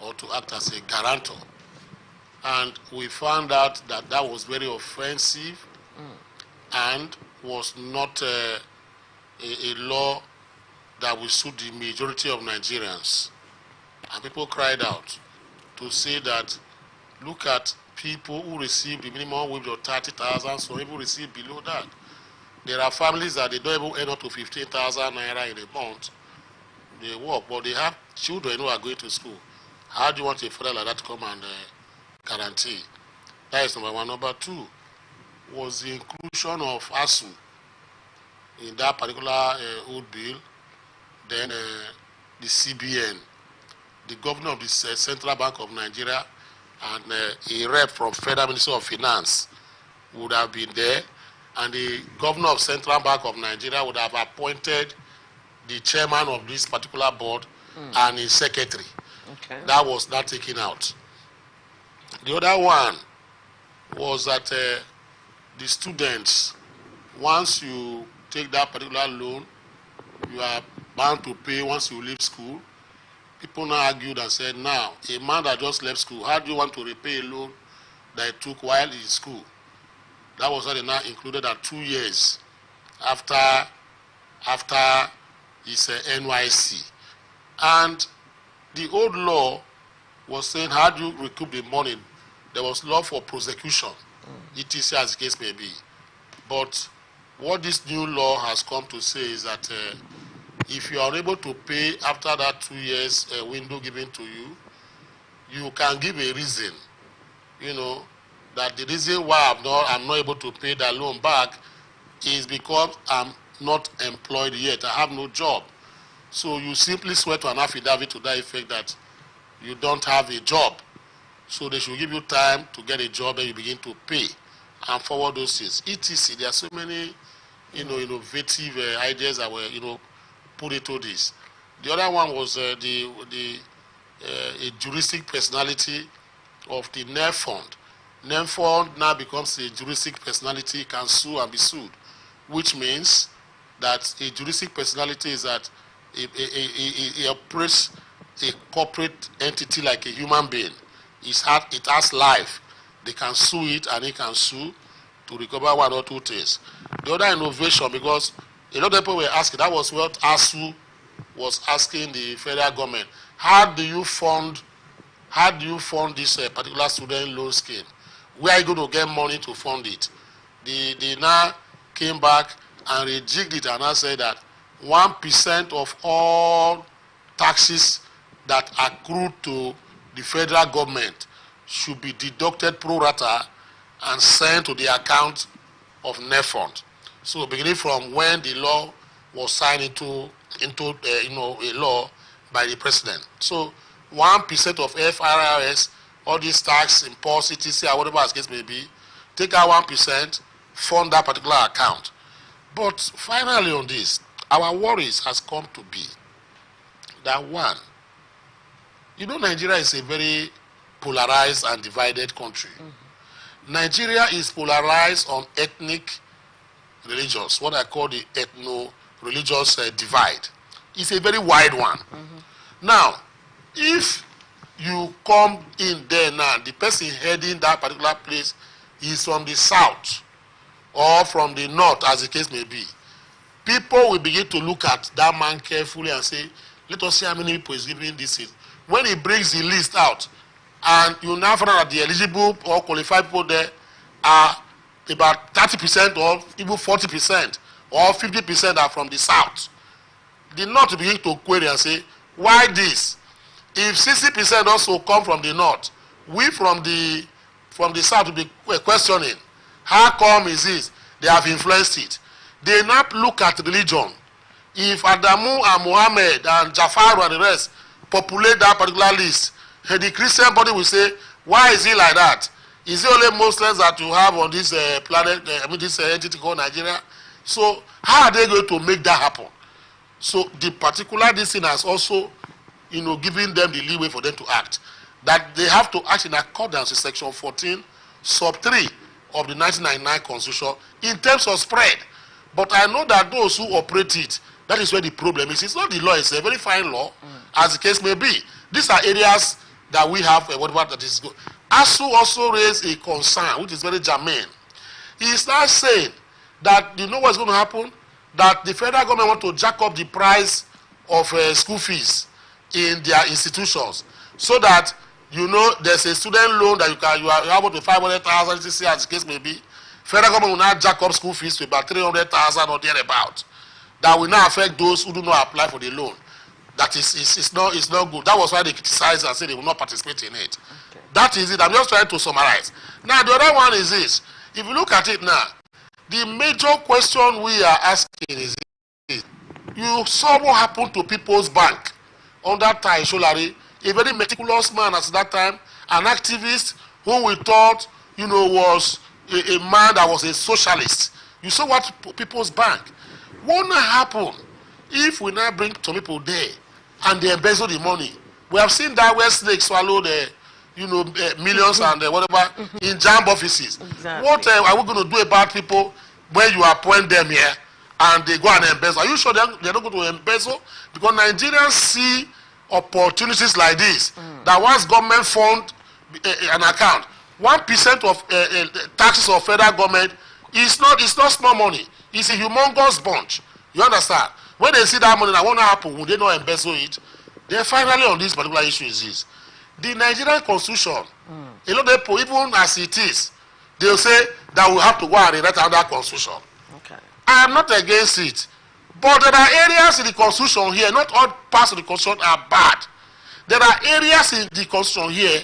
or to act as a guarantor. And we found out that that was very offensive and was not a law that will suit the majority of Nigerians. And people cried out to say that, look at people who receive the minimum wage of 30,000, some people receive below that. There are families that they don't even earn up to 15,000 naira in a month. They work, but they have children who are going to school. How do you want a father like that to come and guarantee? That is number one. Number two was the inclusion of ASU in that particular old bill. Then the CBN, the governor of the Central Bank of Nigeria, and a rep from Federal Ministry of Finance would have been there, and the governor of Central Bank of Nigeria would have appointed the chairman of this particular board and his secretary. Okay. That was not taken out. The other one was that the students, once you take that particular loan, you are bound to pay once you leave school. People now argued and said, now, a man that just left school, how do you want to repay a loan that he took while in school? That was why they now included at 2 years after his NYC. And the old law was saying, how do you recoup the money? There was law for prosecution, etc. as the case may be. But what this new law has come to say is that if you are unable to pay after that 2 years window given to you, you can give a reason, that the reason why I'm not able to pay that loan back is because I'm not employed yet. I have no job. So you simply swear to an affidavit to that effect that you don't have a job. So they should give you time to get a job and you begin to pay and forward those things. etc. There are so many, innovative ideas that were, put into this. The other one was a juristic personality of the NEF fund. NEF fund now becomes a juristic personality, can sue and be sued, which means that a juristic personality is that it operates a corporate entity like a human being. It has life. They can sue it and it can sue to recover one or two things. The other innovation, because a lot of people were asking, that was what ASU was asking the federal government. How do you fund this particular student loan scheme? Where are you going to get money to fund it? They now came back and rejigged it and now said that 1% of all taxes that accrue to the federal government should be deducted pro rata and sent to the account of NEF fund. So beginning from when the law was signed into a law by the president. So 1% of FRRS, all these tax, imposts, etc., or whatever as case may be, take out 1%, fund that particular account. But finally on this, our worries has come to be that one, Nigeria is a very polarized and divided country. Nigeria is polarized on ethnic religions, what I call the ethno-religious divide. It's a very wide one. Now, if you come in there now, the person heading that particular place is from the south or from the north, as the case may be, people will begin to look at that man carefully and say, let us see how many people is giving this thing. When he brings the list out, and you now find out that the eligible or qualified people there are about 30% or even 40% or 50% are from the south. The north will begin to query and say, why this? If 60% also come from the north, we from the south will be questioning, how come is this? They have influenced it. They now look at religion. If Adamu and Muhammad and Jafar and the rest populate that particular list, the Christian body will say, why is it like that? Is it only Muslims that you have on this planet, this entity called Nigeria? So how are they going to make that happen? So the particular this thing has also, given them the leeway for them to act. That they have to act in accordance with Section 14, Sub 3 of the 1999 Constitution in terms of spread. But I know that those who operate it, that is where the problem is. It's not the law, it's a very fine law, as the case may be. These are areas that we have, whatever that is good. ASU also raised a concern, which is very germane. He is now saying that, you know what's going to happen? That the federal government want to jack up the price of school fees in their institutions, so that, there's a student loan that you are able to 500,000, as the case may be. Federal government will now jack up school fees to about 300,000 or thereabout. That will now affect those who do not apply for the loan. That it's not good. That was why they criticized and said they will not participate in it. Okay. That is it. I'm just trying to summarize. Now the other one is this. If you look at it now, the major question we are asking is this. You saw what happened to People's Bank under Tai Sholari, a very meticulous man at that time, an activist who we thought, was a man that was a socialist. You saw what People's Bank. What will happen if we now bring some people there and they embezzle the money? We have seen that where snakes swallow the, millions and whatever in JAMB offices. Exactly. What are we going to do about people when you appoint them here and they go and embezzle? Are you sure they're not going to embezzle? Because Nigerians see opportunities like this. That once government fund an account, 1% of taxes of federal government is not small money. It's a humongous bunch. You understand? When they see that money, that won't happen. Will they not embezzle it? Then finally, on this particular issue is this: the Nigerian Constitution. A lot of people, even as it is, they'll say that we have to go and rewrite another Constitution. Okay. I am not against it, but there are areas in the Constitution here. Not all parts of the Constitution are bad. There are areas in the Constitution here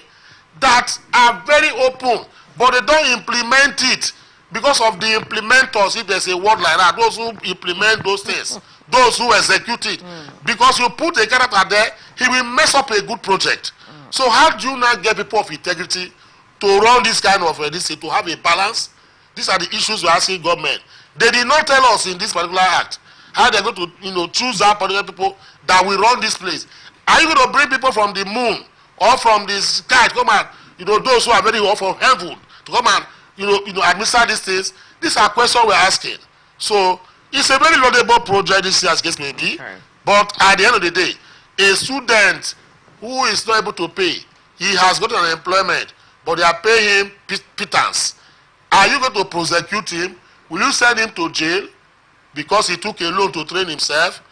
that are very open, but they don't implement it because of the implementers. If there's a word like that, those who implement those things, those who execute it. Because you put a character there, he will mess up a good project. So how do you now get people of integrity to run this kind of to have a balance? These are the issues we're asking government. They did not tell us in this particular act how they're going to choose our particular people that will run this place. Are you going to bring people from the moon or from the sky to come and, those who are very off of heaven to come and, administer these things? These are questions we're asking. So it's a very laudable project, this year, as case may be. Okay. But at the end of the day, a student who is not able to pay, he has got an employment, but they are paying him pittance. Are you going to prosecute him? Will you send him to jail because he took a loan to train himself?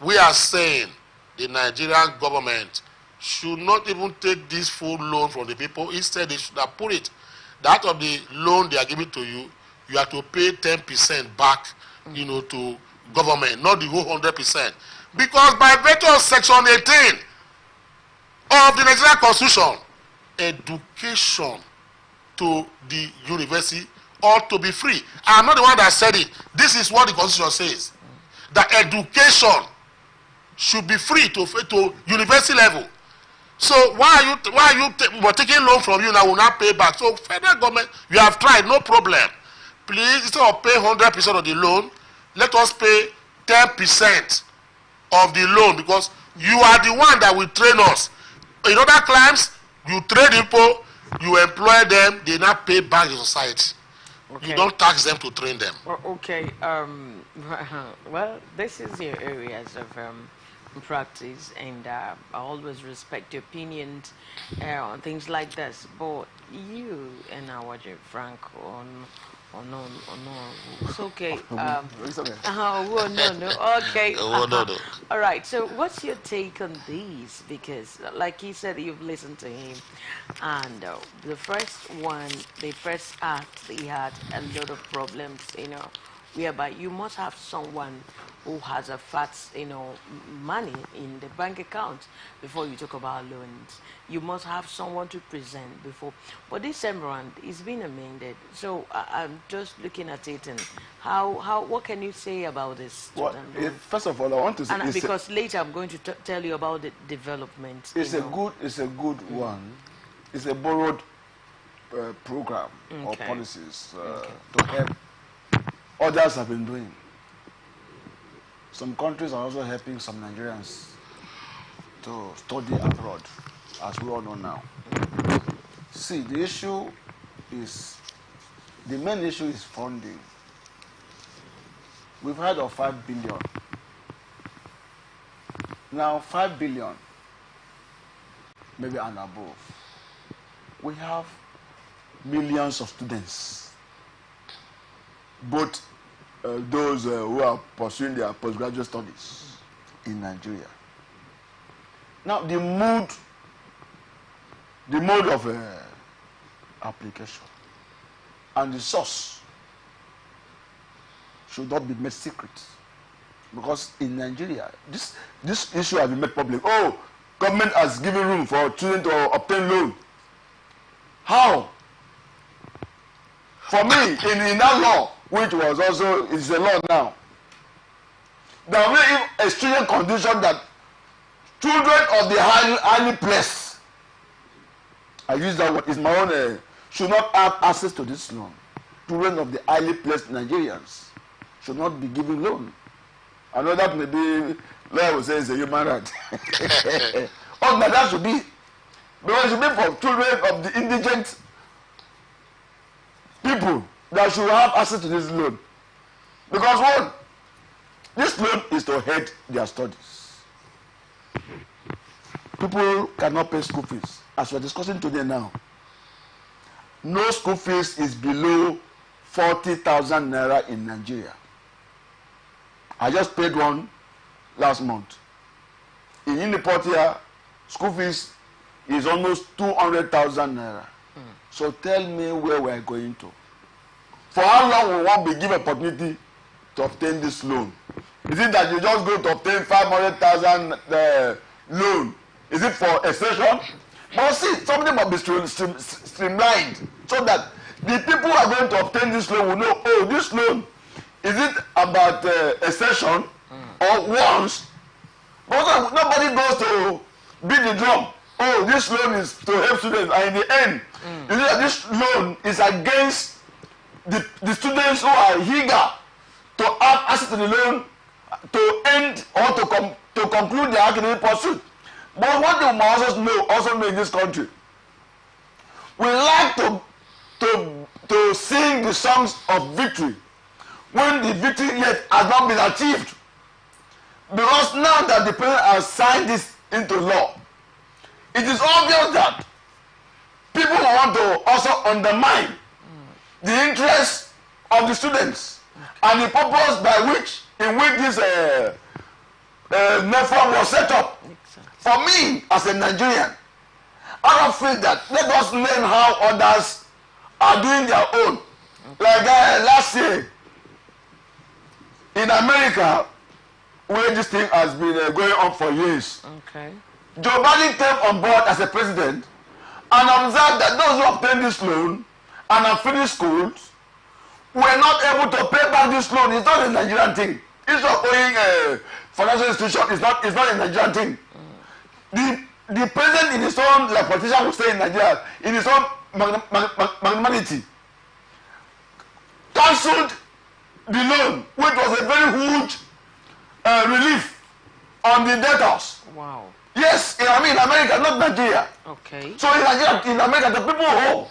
We are saying the Nigerian government should not even take this full loan from the people. Instead, they should have put it that of the loan they are giving to you, you have to pay 10% back, to government, not the whole 100%. Because by virtue of Section 18 of the Nigerian Constitution, education to the university ought to be free. I'm not the one that said it. This is what the Constitution says. That education should be free to university level. So why are you taking loan from you now will not pay back? So federal government, you have tried, no problem. Please, instead of paying 100% of the loan, let us pay 10% of the loan, because you are the one that will train us. In other climes, you train people, you employ them, they not pay back the society. Okay. You don't tax them to train them. Well, okay. Well, this is your areas of practice, and I always respect your opinions on things like this. But you and our Frank no, it's okay. It's okay. Oh, no. Okay. No. All right. So, what's your take on these? Because, like he said, you've listened to him, and the first act, he had a lot of problems, whereby you must have someone who has a fat, money in the bank account before you talk about loans. You must have someone to present before. But this time around, it's been amended. So I'm just looking at it, and what can you say about this? Well, first of all, I want to say, and because later I'm going to tell you about the development. It's a good one. It's a borrowed program or policies to help others have been doing. some countries are also helping some Nigerians to study abroad, as we all know now. See, the main issue is funding. We've heard of 5 billion. Now, 5 billion, maybe and above. We have millions of students, both those who are pursuing their postgraduate studies in Nigeria. Now, the mode of application and the source should not be made secret, because in Nigeria, this issue has been made public. Oh, government has given room for children to obtain loan. How? For me, in that law, which was also is a law now, there will be a stringent condition that children of the highly placed, I use that word, is my own, should not have access to this loan. Children of the highly placed Nigerians should not be given loan. I know that maybe law will say it's a human right. Oh, but that should be, because it should be for children of the indigent people that should have access to this loan. Because one, this loan is to head their studies. People cannot pay school fees. As we're discussing today now, no school fees is below 40,000 naira in Nigeria. I just paid one last month. In Uniport here, school fees is almost 200,000 naira. So tell me where we're going to. For how long will one be given opportunity to obtain this loan? Is it that you just go to obtain 500,000 loan? Is it for a session? But see, something must be streamlined so that the people who are going to obtain this loan will know, oh, this loan, is it about a session or once? But nobody goes to beat the drum. Oh, this loan is to help students. And in the end, you know that this loan is against the students who are eager to have access to the loan to end or to conclude their academic pursuit. But what you must also know in this country, we like to sing the songs of victory when the victory yet has not been achieved. Because now that the president has signed this into law, it is obvious that people want to also undermine the interests of the students and the purpose in which this NEFA was set up. For me, as a Nigerian, I don't feel that let us learn how others are doing their own. Like last year, in America, where this thing has been going on for years, Joe Biden came on board as a president and observed that those who obtained this loan and have finished schools were not able to pay back this loan. It's not a Nigerian thing. It's not owing financial institution. It's not a Nigerian thing. The president in his own, like politician would say in Nigeria, in his own magnanimity, cancelled the loan, which was a very huge relief on the debtors. Wow. Yes, in America, not Nigeria. Okay. So in Nigeria, in America, the people owe.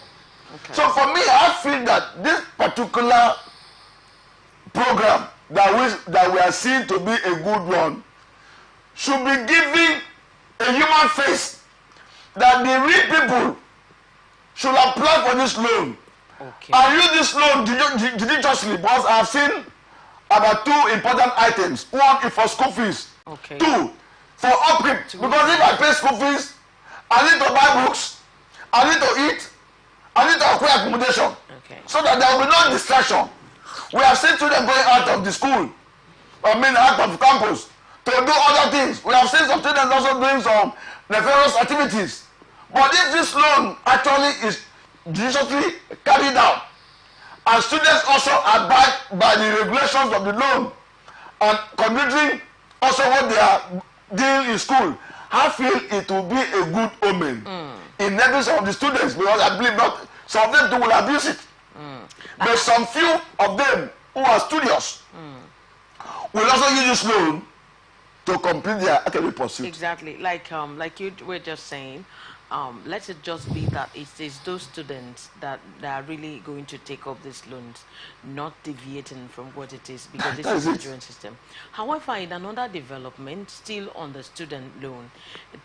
Okay. So for me, I feel that this particular program that we are seeing to be a good one should be giving a human face, that the real people should apply for this loan. Okay. And use this loan judiciously, because I have seen about 2 important items. One is for school fees. Okay. 2, for upkeep. Because if I pay school fees, I need to buy books, I need to eat, I need to acquire accommodation. Okay. So that there will be no distraction. We have seen children going out of the school, out of campus, to do other things. We have seen some students also doing some nefarious activities. But if this loan actually is judiciously carried out, and students also abide by the regulations of the loan and considering also what they are doing in school, I feel it will be a good omen in every some of the students, because I believe not some of them too will abuse it. But some few of them who are studious will also use this loan to complete their academic pursuit. Exactly, like you were just saying, let it just be that it is those students that are really going to take up these loans, not deviating from what it is, because this is the Nigerian system. However, in another development, still on the student loan,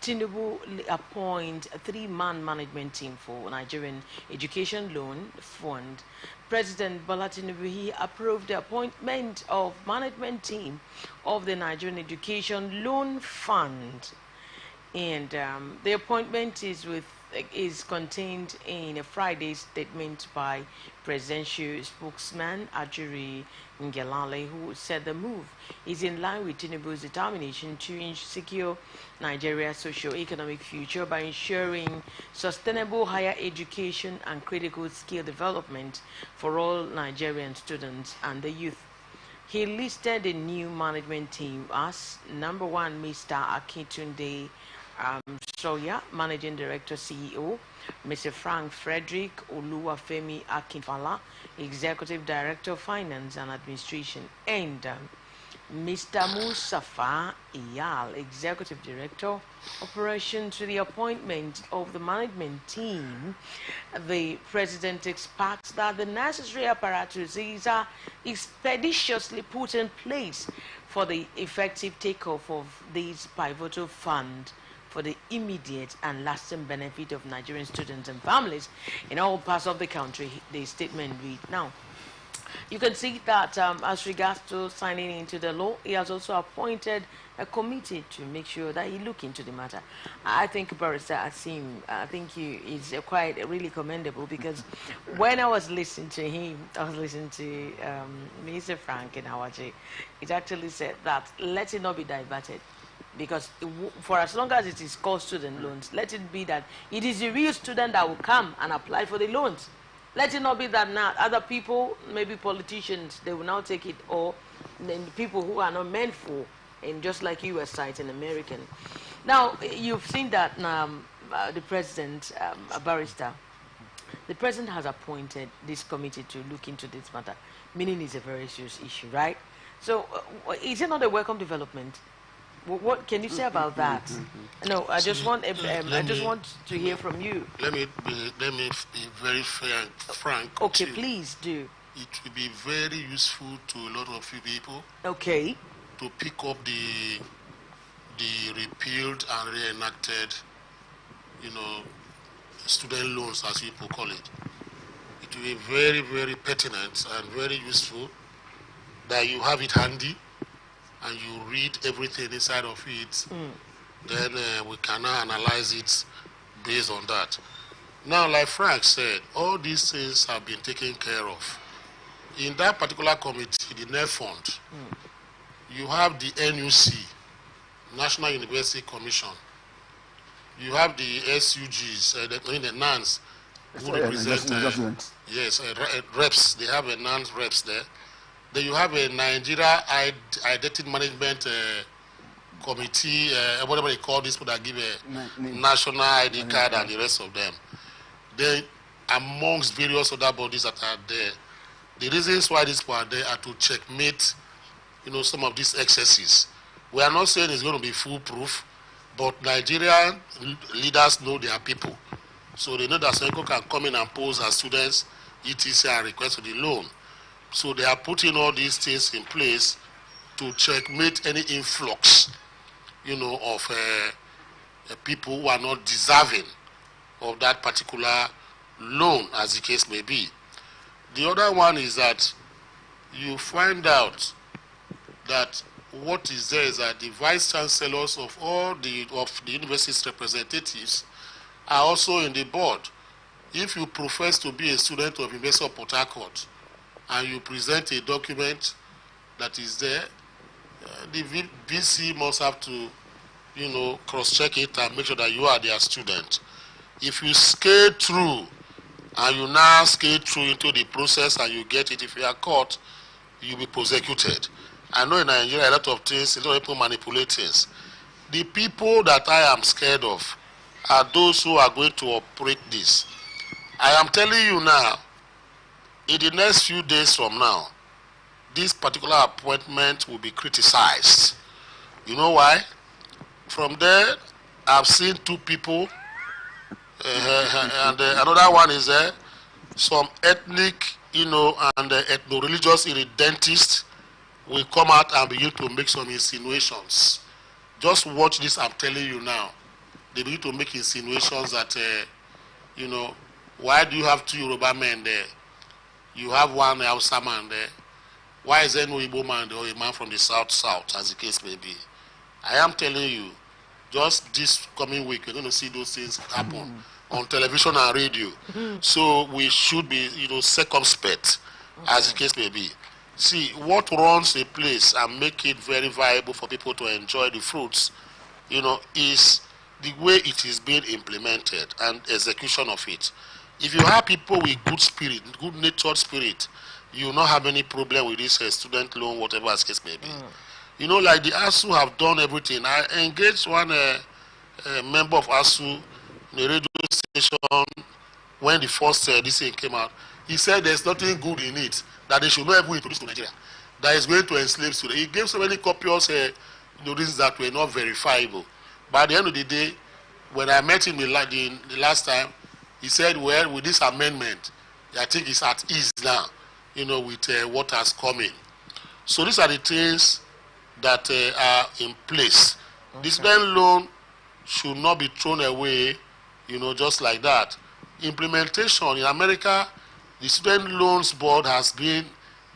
Tinubu appoint a 3-man management team for Nigerian Education Loan Fund. President Bola Tinubu, he approved the appointment of management team of the Nigerian Education Loan Fund, and the appointment is contained in a Friday statement by presidential spokesman Ajuri Ngelale, who said the move is in line with Tinubu's determination to secure Nigeria's socio-economic future by ensuring sustainable higher education and critical skill development for all Nigerian students and the youth. He listed the new management team as number 1, Mr. Akintunde Soya, Managing Director, CEO, Mr. Frank Frederick Oluwafemi Akinfala, Executive Director, Finance and Administration, and Mr. Musafa Iyal, Executive Director, Operations. To the appointment of the management team, the President expects that the necessary apparatus is expeditiously put in place for the effective takeoff of this pivotal fund for the immediate and lasting benefit of Nigerian students and families in all parts of the country, the statement read. Now, you can see that as regards to signing into the law, he has also appointed a committee to make sure that he look into the matter. I think Barrister Asim, I think he is quite really commendable, because when I was listening to him, I was listening to Mr. Frank and Awaji, it actually said that let it not be diverted. Because for as long as it is called student loans, let it be that it is the real student that will come and apply for the loans. Let it not be that now other people, maybe politicians, they will now take it, or then people who are not meant for, and just like you were citing, American. Now, you've seen that the president, Barrister, the president has appointed this committee to look into this matter, meaning it's a very serious issue, right? So, is it not a welcome development? What can you say about that? No, I just want to hear from you. Let me be very fair and frank. Okay, please do. It will be very useful to a lot of you people. Okay. To pick up the repealed and reenacted, student loans, as people call it. It will be very, very pertinent and very useful that you have it handy and you read everything inside of it. Then we can now analyze it based on that. Now, like Frank said, all these things have been taken care of. In that particular committee, the NEF Fund, you have the NUC, National University Commission. You have the SUGs, the NANs, who represent, reps. They have a NANs reps there. Then you have a Nigeria Identity Management Committee, whatever they call this, that give a national ID card and the rest of them. Then, amongst various other bodies that are there, the reasons why these people are there are to checkmate, some of these excesses. We are not saying it's going to be foolproof, but Nigerian leaders know their people. So they know that Senko can come in and pose as students, etc., and request for the loan. So they are putting all these things in place to checkmate any influx, of people who are not deserving of that particular loan, as the case may be. The other one is that you find out that what is there is that the vice chancellors of all the university's representatives are also in the board. If you profess to be a student of University of Port Harcourt, and you present a document that is there, the VC must have to, cross-check it and make sure that you are their student. If you skate through, and you now skate through into the process and you get it, if you are caught, you'll be prosecuted. I know in Nigeria a lot of things, a lot of people manipulate things. The people that I am scared of are those who are going to operate this. I am telling you now, in the next few days from now, this particular appointment will be criticized. You know why? From there, I've seen two people, and another one is some ethnic, and ethno-religious dentists will come out and begin to make some insinuations. Just watch this, I'm telling you now. They begin to make insinuations that, why do you have two Yoruba men there? You have one Hausa man there. Why is there no Igbo man there or a man from the south, as the case may be? I am telling you, just this coming week, you're going to see those things happen on television and radio. So we should be, circumspect, as the case may be. See, what runs a place and make it very viable for people to enjoy the fruits, is the way it is being implemented and execution of it. If you have people with good spirit, good-natured spirit, you will not have any problem with this student loan, whatever as case may be. Like the ASU have done everything. I engaged one member of ASU in the radio station when the first this thing came out. He said there's nothing good in it, that they should not even introduce to Nigeria, that is going to enslave students. He gave so many copious reasons that were not verifiable. But at the end of the day, when I met him the last time, he said, well, with this amendment, I think he's at ease now, with what has come in. So these are the things that are in place. Okay. The student loan should not be thrown away, just like that. Implementation in America, the Student Loans Board has been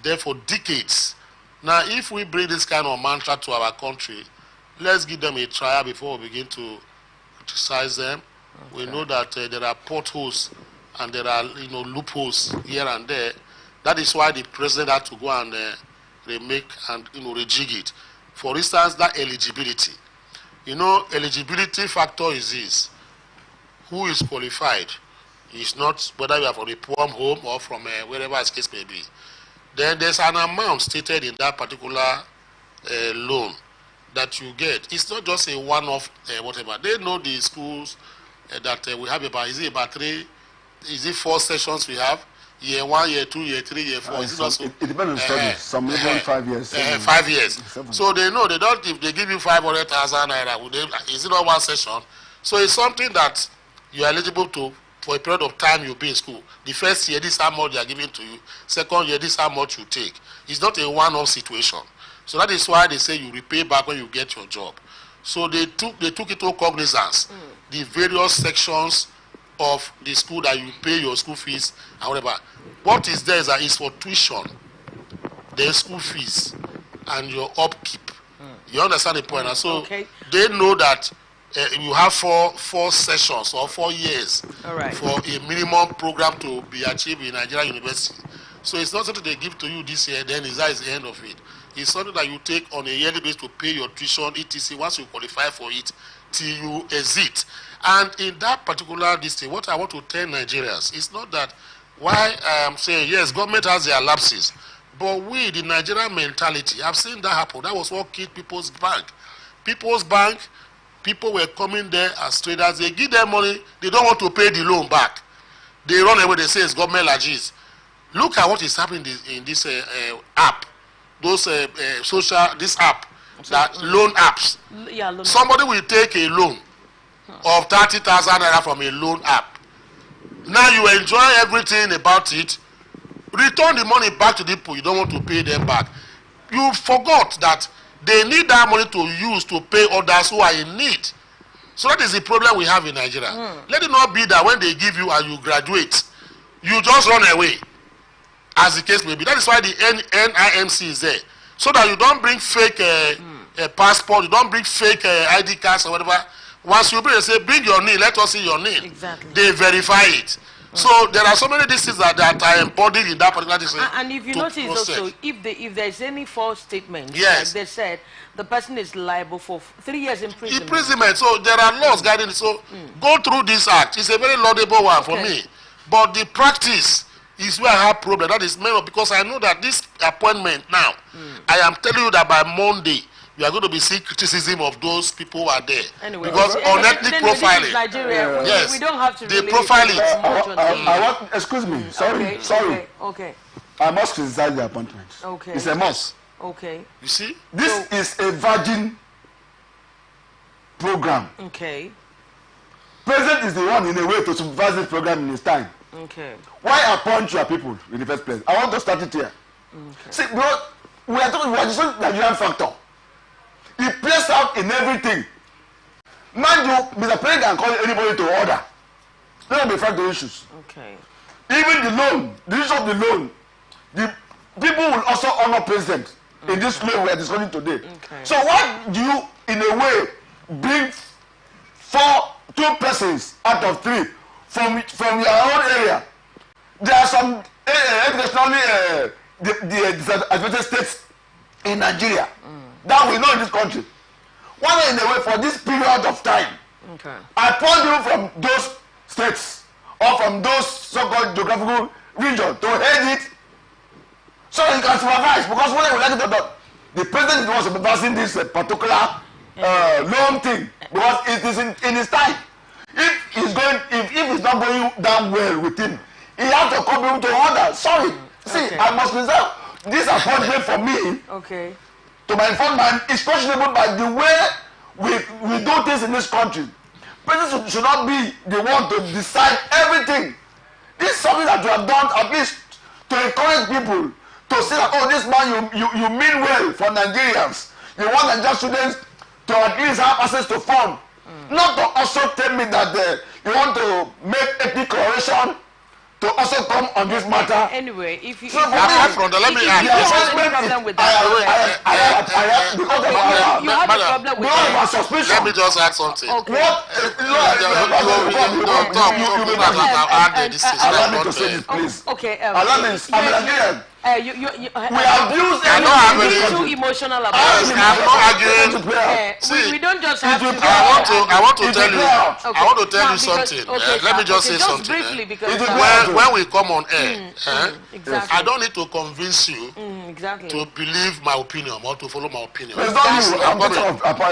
there for decades. Now, if we bring this kind of mantra to our country, let's give them a trial before we begin to criticize them. Okay. We know that there are potholes and there are loopholes here and there. That is why the president had to go and remake and rejig it. For instance, that eligibility. Eligibility factor is this: who is qualified? It's not whether you are from a poor home or from wherever the case may be. Then there's an amount stated in that particular loan that you get. It's not just a one-off whatever. They know the schools that we have about, is it 4 sessions we have? Year 1, year 2, year 3, year 4. It depends on studies. Some even 5 years. 5 years. 7. So they know they don't. If they give you 500,000 naira, is it not one session? So it's something that you are eligible to for a period of time you'll be in school. The first year, this is how much they are giving to you. Second year, this is how much you take. It's not a one-off situation. So that is why they say you repay back when you get your job. So they took into cognizance the various sections of the school that you pay your school fees and whatever. What is there is that it's for tuition, the school fees, and your upkeep. You understand the point? And so they know that you have four sessions or 4 years for a minimum program to be achieved in Nigeria University. So it's not something they give to you this year, then that is the end of it. It's something that you take on a yearly basis to pay your tuition, etc. Once you qualify for it, till you exit. And in that particular district, what I want to tell Nigerians is not that why I am saying, yes, government has their lapses, but we, the Nigerian mentality, I've seen that happen. That was what killed People's Bank. People's Bank, people were coming there as traders. They give them money. They don't want to pay the loan back. They run away. They say it's government largesse. Look at what is happening in this app. Those this app, that loan apps. Yeah, somebody will take a loan of 30,000 naira from a loan app. Now you enjoy everything about it. Return the money back to the people. You don't want to pay them back. You forgot that they need that money to use to pay others who are in need. So that is the problem we have in Nigeria. Let it not be that when they give you and you graduate, you just run away, as the case may be. That is why the NIMC is there. So that you don't bring fake passport, you don't bring fake ID cards or whatever. Once you bring, they say, bring your name, let us see your name. Exactly. They verify it. So there are so many districts that are embodied in that particular district. And if you notice also, if there's any false statement, yes, like they said, the person is liable for 3 years imprisonment. Imprisonment. So there are laws guiding it. So go through this act. It's a very laudable one for me. But the practice is where I have problem. That is mainly because I know that this appointment now, I am telling you that by Monday, you are going to be seeing criticism of those people who are there. Anyway, because on ethnic profiling, Nigeria, yes, we don't have to they really profiling. Excuse me, sorry. Okay. I must criticize the appointment. Okay. It's a must. Okay. You see? This is a virgin program. Okay. President is the one in a way to supervise this program in his time. Okay. Why appoint your people in the first place? I want to start it here. Okay. See, bro, we are talking about the Nigerian factor. He plays out in everything. Mind you, Mr. President can call anybody to order. Let me be frank to issues. Okay. Even the loan, the issue of the loan, the people will also honor president in this loan we are discussing today. Okay. So why do you, in a way, bring two persons out of 3 from your own area? There are some educationally the advanced states in Nigeria that we know in this country. Why in a way for this period of time? Okay. I point you from those states or from those so-called geographical regions to head it so you can supervise, because whether we like it or not, the president was supervising this particular loan thing because it is in his time. If it's not going down well with him, he has to come to order. Sorry, see, I must reserve this appointment for me. Okay. To my informed mind, is questionable by the way we do things in this country. President should not be the one to decide everything. This is something that you have done at least to encourage people to say that, oh, this man, you mean well for Nigerians. You want Nigerian students to at least have access to funds. Not to also tell me that you want to make ethnic coloration to also come on this matter. Anyway, if you... So apart from that, let me ask. You have any problem with that? Because of our... You have a problem with that? Suspicion. Let me just ask something. Okay. What? Allow me to say this, please. Okay. Allow me. I'm Nigerian. We abuse too emotional about it. I'm not arguing. We don't just have to. I want to tell you. Okay. I want to tell you Now, something. okay, Let me just say just something. briefly, because When we come on air, exactly. I don't need to convince you exactly. to believe my opinion or to follow my opinion. It's not you. I'm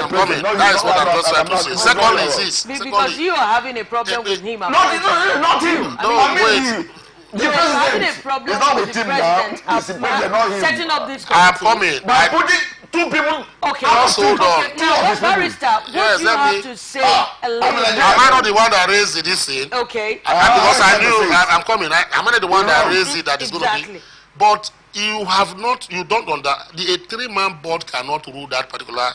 coming. That is what I'm just trying to say. Secondly, is this. Because you are having a problem with him. Not him. No, wait. The president. Problem it's not with with the him now. president It's the president, not him. setting up this I am committee. coming. By putting 2 people. Okay. Just hold on. Now, barrister, what Yes, do you let have me- to say? Am I not the one that raised this thing? Okay. Because I knew I'm coming. I'm not the one that raised it that is going to Exactly. be. But you have not, you don't understand. The 3-man board cannot rule that particular,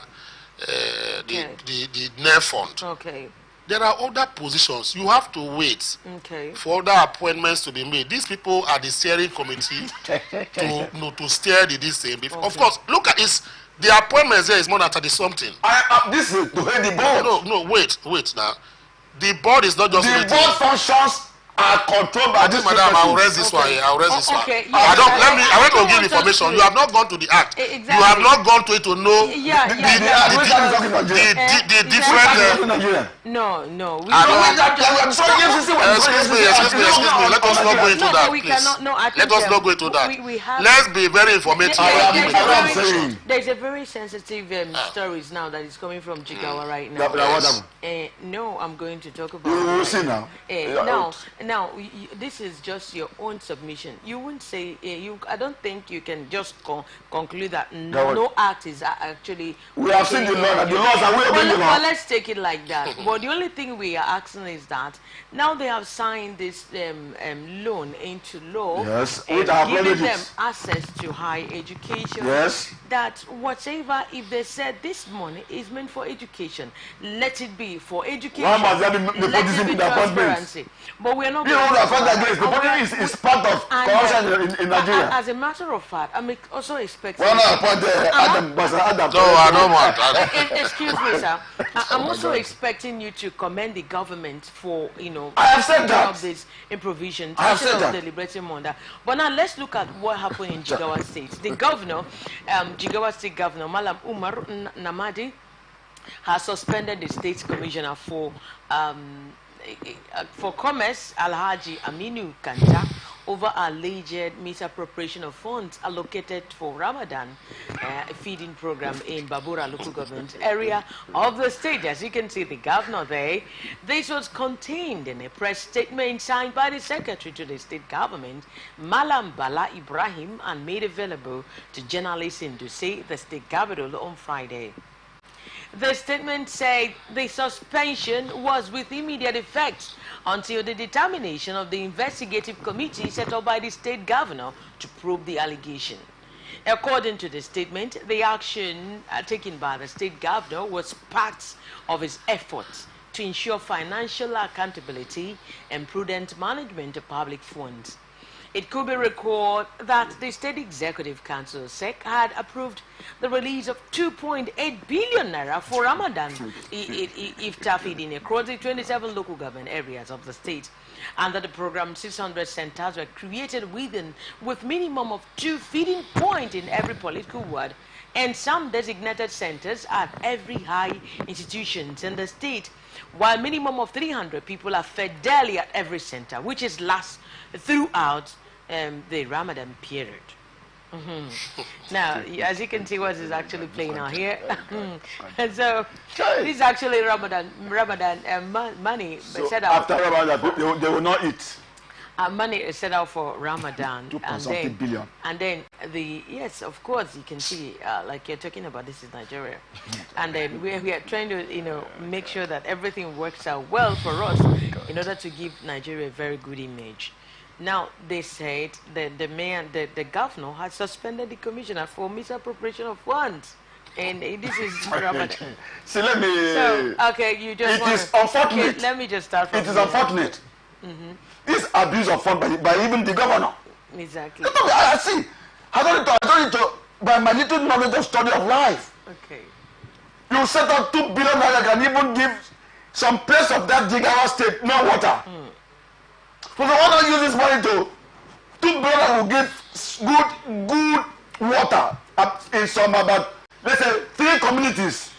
the NER fund. Okay. There are other positions. You have to wait Okay. for other appointments to be made. These people are the steering committee to steer this thing. Of course, look at this. The appointments there is more than 30 something. This is to head the board. No, wait now. The board is not just The waiting. board functions are controlled by this Madam, I will person. raise this one here. I will raise this one. Okay. I don't. Let me. I want don't to give want us information. to- You have not gone to the act. Exactly. You have not gone to it to know Which are we talking Nigerian? the Which different. are we talking Nigerian? No. We I don't- I'm sorry, FCC was Excuse me. Let us not go into No, that, we please. cannot. No, I Let think, us not go into that. we have- Let's be very informative. There's a very sensitive stories now that is coming from Jigawa right now. What happened? No, I'm going to talk about. You will see now. Now, this is just your own submission. You wouldn't say I don't think you can just conclude that no act is actually. We have seen the law, and the laws are way obeying the law. Well, let's take it like that. But the only thing we are asking is that now they have signed this loan into law, Yes, which I giving acknowledge them it. access to high education. Yes. That whatever, if they said this money is meant for education, let it be for education. Why must there be Let nepotism it be in the appointments? transparency. But we are not. You know the fact that And nepotism is part of corruption in Nigeria. As a matter of fact, I'm also expecting. Why not appoint Adam? No, I don't want. Excuse me, sir. I'm also expecting you to commend the government for, I have said setting that. up this improvisation, I have setting said up that. the liberating order. But now let's look at what happened in Jigawa State. The governor, Jigawa State Governor Malam Umar Namadi, has suspended the state commissioner for commerce, Alhaji Aminu Kanta, over alleged misappropriation of funds allocated for Ramadan feeding program in Babura local government area of the state. As you can see, the governor there, this was contained in a press statement signed by the secretary to the state government, Malam Bala Ibrahim, and made available to journalists in Dusai, the state capital, on Friday. The statement said the suspension was with immediate effect until the determination of the investigative committee set up by the state governor to probe the allegation. According to the statement, the action taken by the state governor was part of his efforts to ensure financial accountability and prudent management of public funds. It could be recalled that the State Executive Council (SEC) had approved the release of 2.8 billion naira for Ramadan iftar feeding across the 27 local government areas of the state. Under the program, 600 centers were created with minimum of 2 feeding points in every political ward, and some designated centers at every high institutions in the state, while minimum of 300 people are fed daily at every center, which is last throughout the Ramadan period. Now, as you can see, what is actually playing out here. And so, this is actually Ramadan money set out. After Ramadan, they will not eat. Money is set out for Ramadan. 2.something billion. And then yes, of course, you can see, like you're talking about, this is Nigeria. And then we are trying to, make sure that everything works out well for us in order to give Nigeria a very good image. Now, they said that the governor has suspended the commissioner for misappropriation of funds. And this is Ramadan. See, let me... So, okay, you just It is unfortunate. Okay, let me just start from It is unfortunate. This abuse of fund by even the governor. Exactly. I see. I don't need to, by my little knowledge of study of life. Okay. You set up 2 billion naira, can even give some place of that Jigawa state no water. So why not use this money to 2 billion will give good water in some about, let's say, 3 communities,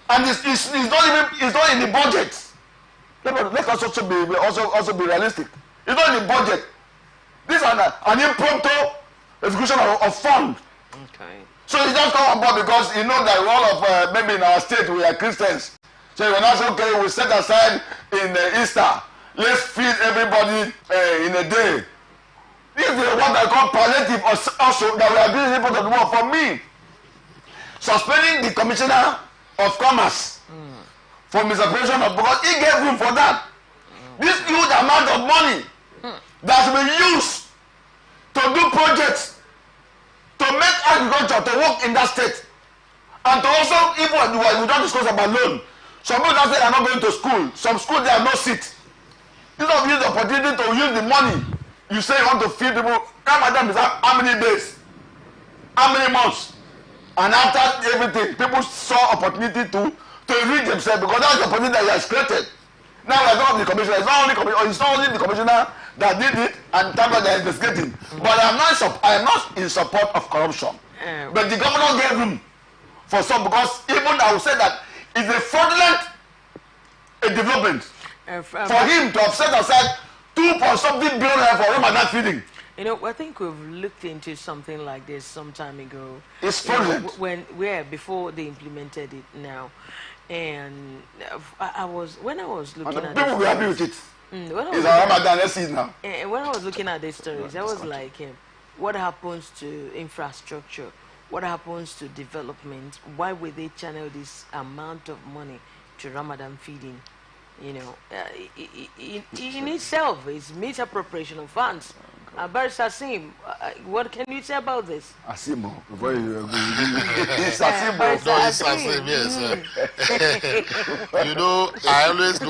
and it's not in the budget. Let us also be realistic. It's not in the budget. This is an impromptu execution of fund. Okay. So you just come on board because you know that all of maybe in our state we are Christians. So you're not okay. We set aside in Easter. Let's feed everybody in a day. This is what I call palliative also that we are doing important work for me. Suspending the commissioner of commerce for misappropriation of, because he gave room for that. This huge amount of money that will be used to do projects, to make agriculture to work in that state, and to also, even we don't discuss about loan. Some people that say they are not going to school. Some schools they have no seat. Instead of use the opportunity to use the money, you say you want to feed people. Ramadan is how many days? How many months? And after everything, people saw opportunity to read themselves, because that's the opportunity that he has created. Now we are talking of the commissioner. It's not only the commissioner that did it, and thank God they are investigating. But I am not in support of corruption. But the governor gave room for some, because even I would say that it's a fraudulent development for him to have set aside 2.something billion for Ramadan feeding. I think we've looked into something like this some time ago. It's fraudulent. Before they implemented it now. And when I was looking at people will be happy with it. It's a Ramadan, let's see it now. When I was looking at these stories, I was like, what happens to infrastructure? What happens to development? Why would they channel this amount of money to Ramadan feeding? In itself, it's misappropriation of funds. Barrister Asim, what can you say about this? Asim, before you it's Asim. No, it's Asim, yes. I always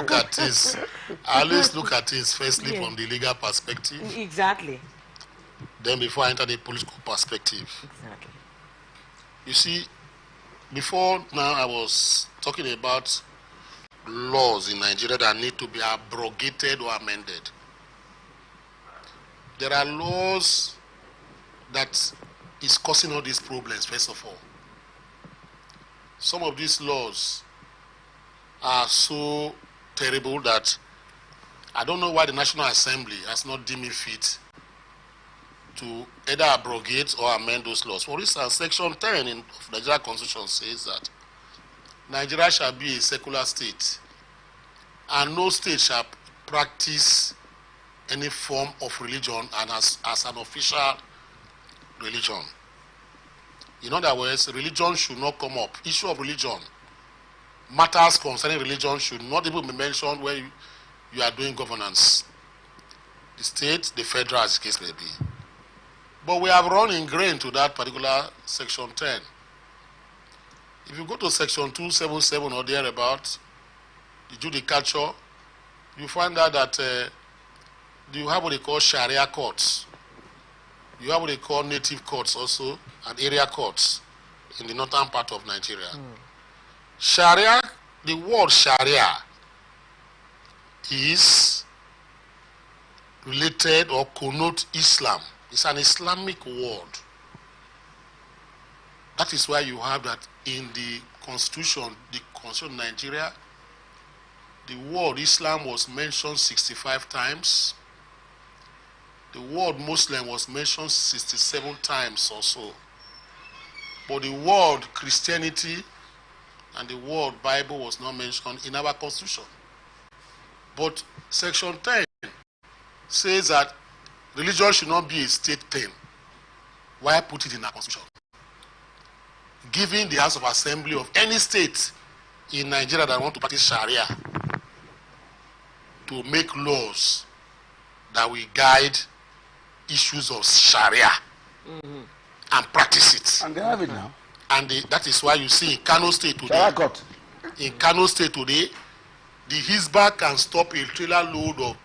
look at this. Firstly from the legal perspective. Exactly. Then before I enter the political perspective. Exactly. You see, before now I was talking about laws in Nigeria that need to be abrogated or amended. There are laws that is causing all these problems, first of all. Some of these laws are so terrible that I don't know why the National Assembly has not deemed it fit to either abrogate or amend those laws. For instance, Section 10 of the Nigeria Constitution says that Nigeria shall be a secular state, and no state shall practice any form of religion and as an official religion. In other words, religion should not come up. Issue of religion, matters concerning religion should not even be mentioned when you are doing governance. The state, the federal, as the case may be. But we have run ingrained to that particular Section 10. If you go to Section 277 or thereabout, the judicature, you find out that you have what they call Sharia courts. You have what they call native courts also, and area courts in the northern part of Nigeria. Sharia, the word Sharia is related or connote Islam. It's an Islamic word. That is why you have that in the Constitution of Nigeria, the word Islam was mentioned 65 times. The word Muslim was mentioned 67 times or so. But the word Christianity and the word Bible was not mentioned in our Constitution. But Section 10 says that religion should not be a state thing. Why put it in our Constitution? Giving the House of Assembly of any state in Nigeria that want to practice Sharia to make laws that will guide issues of Sharia and practice it. And they have it now. And that is why you see in Kano State today, the Hizbah can stop a trailer load of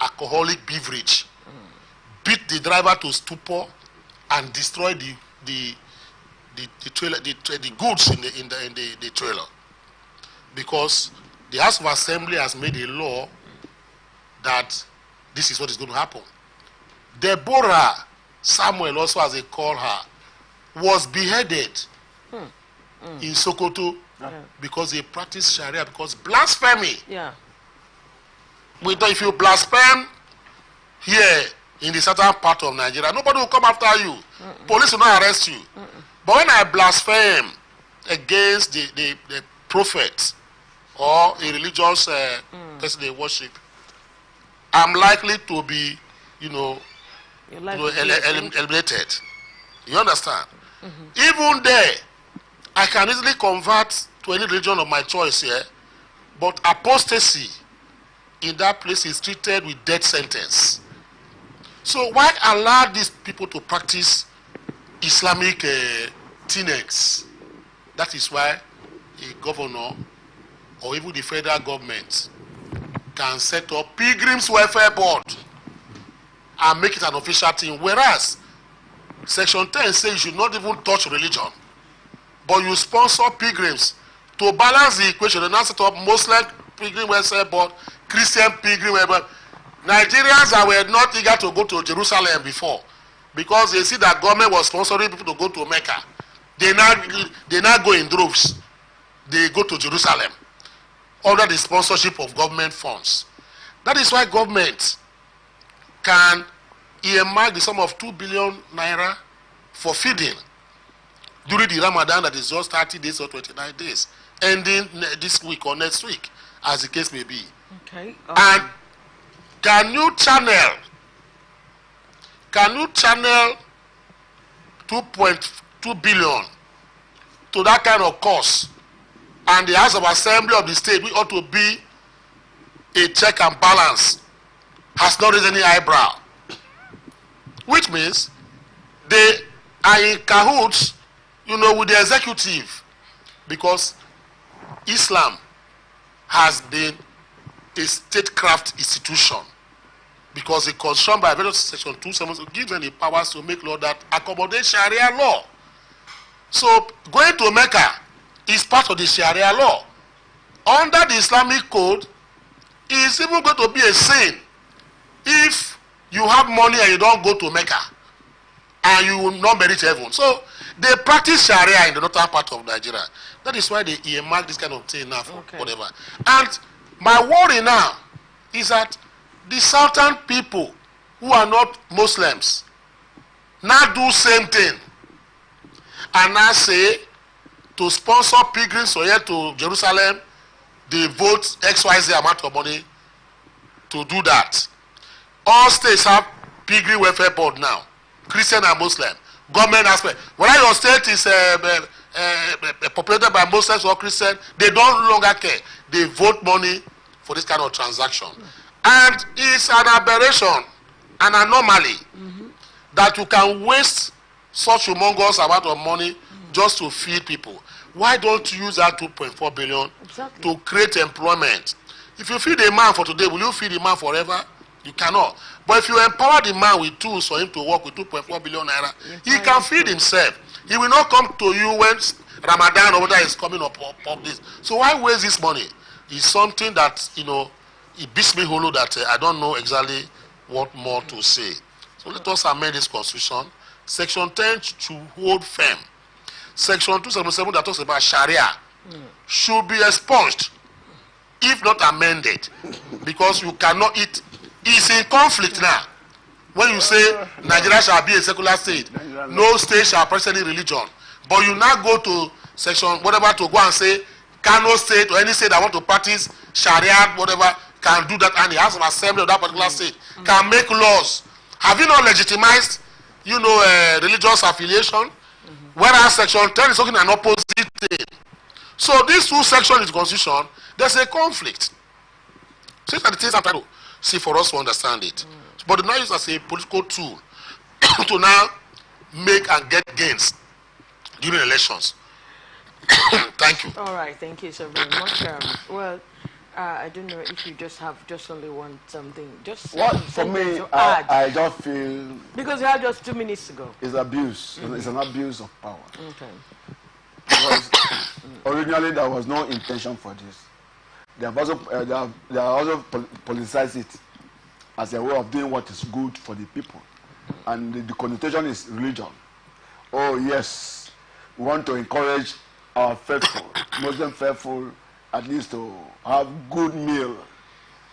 alcoholic beverage, beat the driver to stupor, and destroy the trailer, the goods in the trailer, because the House of Assembly has made a law that this is what is going to happen. Deborah Samuel, also as they call her, was beheaded in Sokoto because they practice Sharia, because blasphemy. Yeah. If you blaspheme here in the southern part of Nigeria, nobody will come after you. Police will not arrest you. But when I blaspheme against the prophet or a religious person they worship, I'm likely to be, eliminated. You understand? Even there, I can easily convert to any religion of my choice here, but apostasy in that place is treated with death sentence. So why allow these people to practice Islamic tenets? That is why a governor or even the federal government can set up Pilgrims Welfare Board and make it an official thing. Whereas Section 10 says you should not even touch religion, but you sponsor pilgrims. To balance the equation, they now set up Muslim Pilgrim Welfare Board, Christian Pilgrim Welfare Board. Nigerians that were not eager to go to Jerusalem before, because they see that government was sponsoring people to go to Mecca, they now go in droves. They go to Jerusalem under the sponsorship of government funds. That is why government can earmark the sum of 2 billion naira for feeding during the Ramadan that is just 30 days or 29 days, ending this week or next week, as the case may be. Okay. And can you channel 2.2 billion to that kind of cost? And the House of Assembly of the state, we ought to be a check and balance, has not raised any eyebrow. Which means they are in cahoots, with the executive, because Islam has been a statecraft institution, because the Constitution by various Section 270 gives them the powers to make law that accommodate Sharia law. So going to Mecca is part of the Sharia law. Under the Islamic code, it is even going to be a sin if you have money and you don't go to Mecca, and you will not merit heaven. So they practice Sharia in the northern part of Nigeria. That is why they earmark this kind of thing now for whatever. And my worry now is that the southern people who are not Muslims now do same thing and now say to sponsor pilgrims or here to Jerusalem, they vote XYZ amount of money to do that. All states have pilgrim welfare board now, Christian and Muslim. Government aspect. Whether your state is populated by Muslims or Christian, they don't longer care. They vote money for this kind of transaction. And it's an aberration, an anomaly, that you can waste such humongous amount of money just to feed people. Why don't you use that 2.4 billion to create employment? If you feed a man for today, will you feed a man forever? You cannot. But if you empower the man with tools for him to work with 2.4 billion naira, he can feed himself. He will not come to you when Ramadan or whether is coming up this. So why waste this money? It's something that, you know, it beats me hollow that I don't know exactly what more to say. So let us amend this constitution. Section 10 should hold firm. Section 277 that talks about Sharia should be expunged, if not amended, because you cannot eat. It's in conflict now. When you say Nigeria shall be a secular state, no state shall practice any religion, but you now go to section whatever to go and say Kano state or any state that want to practice Sharia, whatever, can do that, and the House of Assembly of that particular state can make laws. Have you not legitimized, you know, religious affiliation? Whereas section 10 is talking an opposite thing. So these two sections in the constitution, there's a conflict. So these are the things I'm trying to see for us to understand it. But they now use as a political tool to now make and get gains during elections. Thank you. All right, thank you so very much. Well, I don't know if you just only want something. Just what for me, add. I just feel because you had just 2 minutes to go. It's abuse. It's an abuse of power. Okay. Because originally there was no intention for this. They have also politicized it as a way of doing what is good for the people, and the connotation is religion. Oh yes, we want to encourage our faithful, Muslim faithful, at least to have good meal.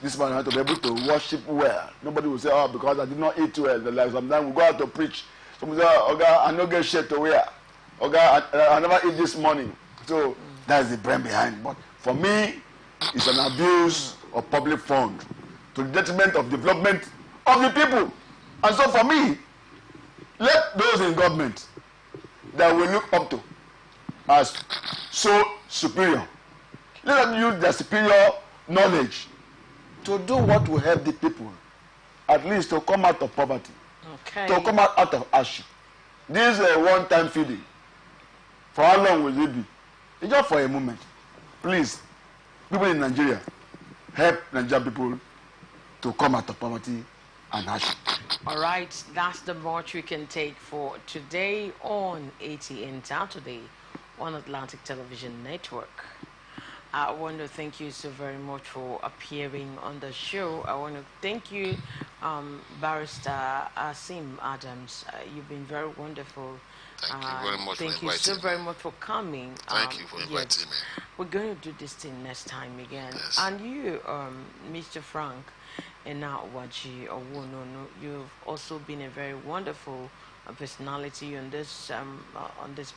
This man had to be able to worship well. Nobody will say, oh, because I did not eat well. Like sometimes we go out to preach. Somebody say, oh, God, I don't get shit to wear. Oh, God, I never eat this morning. So that's the brain behind. But for me, it's an abuse of public fund to the detriment of development of the people. And so for me, let those in government that we look up to as so superior, let them use their superior knowledge to do what will help the people, at least to come out of poverty, to come out of hardship. This is a one-time feeding. For how long will it be? It's just for a moment. Please, people in Nigeria, help Nigerian people to come out of poverty and hardship. All right, that's the much we can take for today on ATN Saturday on Atlantic Television Network. I want to thank you so very much for appearing on the show. I want to thank you, Barrister Asim Adams. You've been very wonderful. Thank you very much for inviting me. Thank you so very much for coming. Thank you for inviting me. We're going to do this thing next time again. Yes. And you, Mr. Frank Enawaji Owonono, you've also been a very wonderful personality on this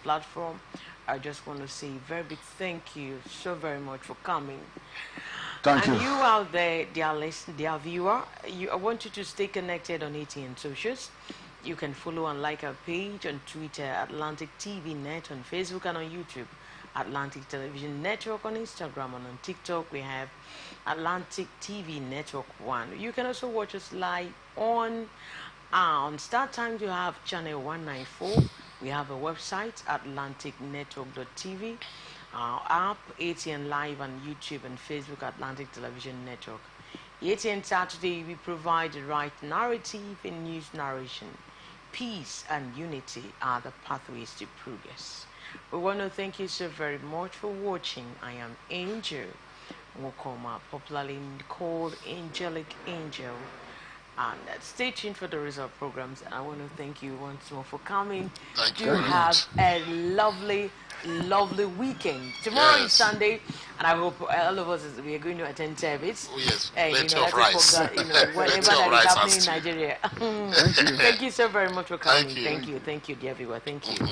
platform. I just want to say a very big thank you so very much for coming. Thank you. And you out there, dear viewer, I want you to stay connected on ATN Socials. You can follow and like our page on Twitter, Atlantic TV Net, on Facebook and on YouTube, Atlantic Television Network, on Instagram, and on TikTok we have Atlantic TV Network 1. You can also watch us live on StarTimes. You have channel 194. We have a website, atlanticnetwork.tv, our app, ATN Live, on YouTube and Facebook, Atlantic Television Network. ATN Saturday, we provide the right narrative in news narration. Peace and unity are the pathways to progress. We want to thank you so very much for watching. I am Angel Wokoma, popularly called Angelic Angel. And stay tuned for the result programs. And I want to thank you once more for coming. Thank you Do very have much. a lovely, lovely weekend. Tomorrow is Sunday, And I hope all of us we are going to attend service. Oh yes, And plenty of rice. Whatever that is happening in Nigeria. Thank you so very much for coming. Thank you, dear viewer. Thank you.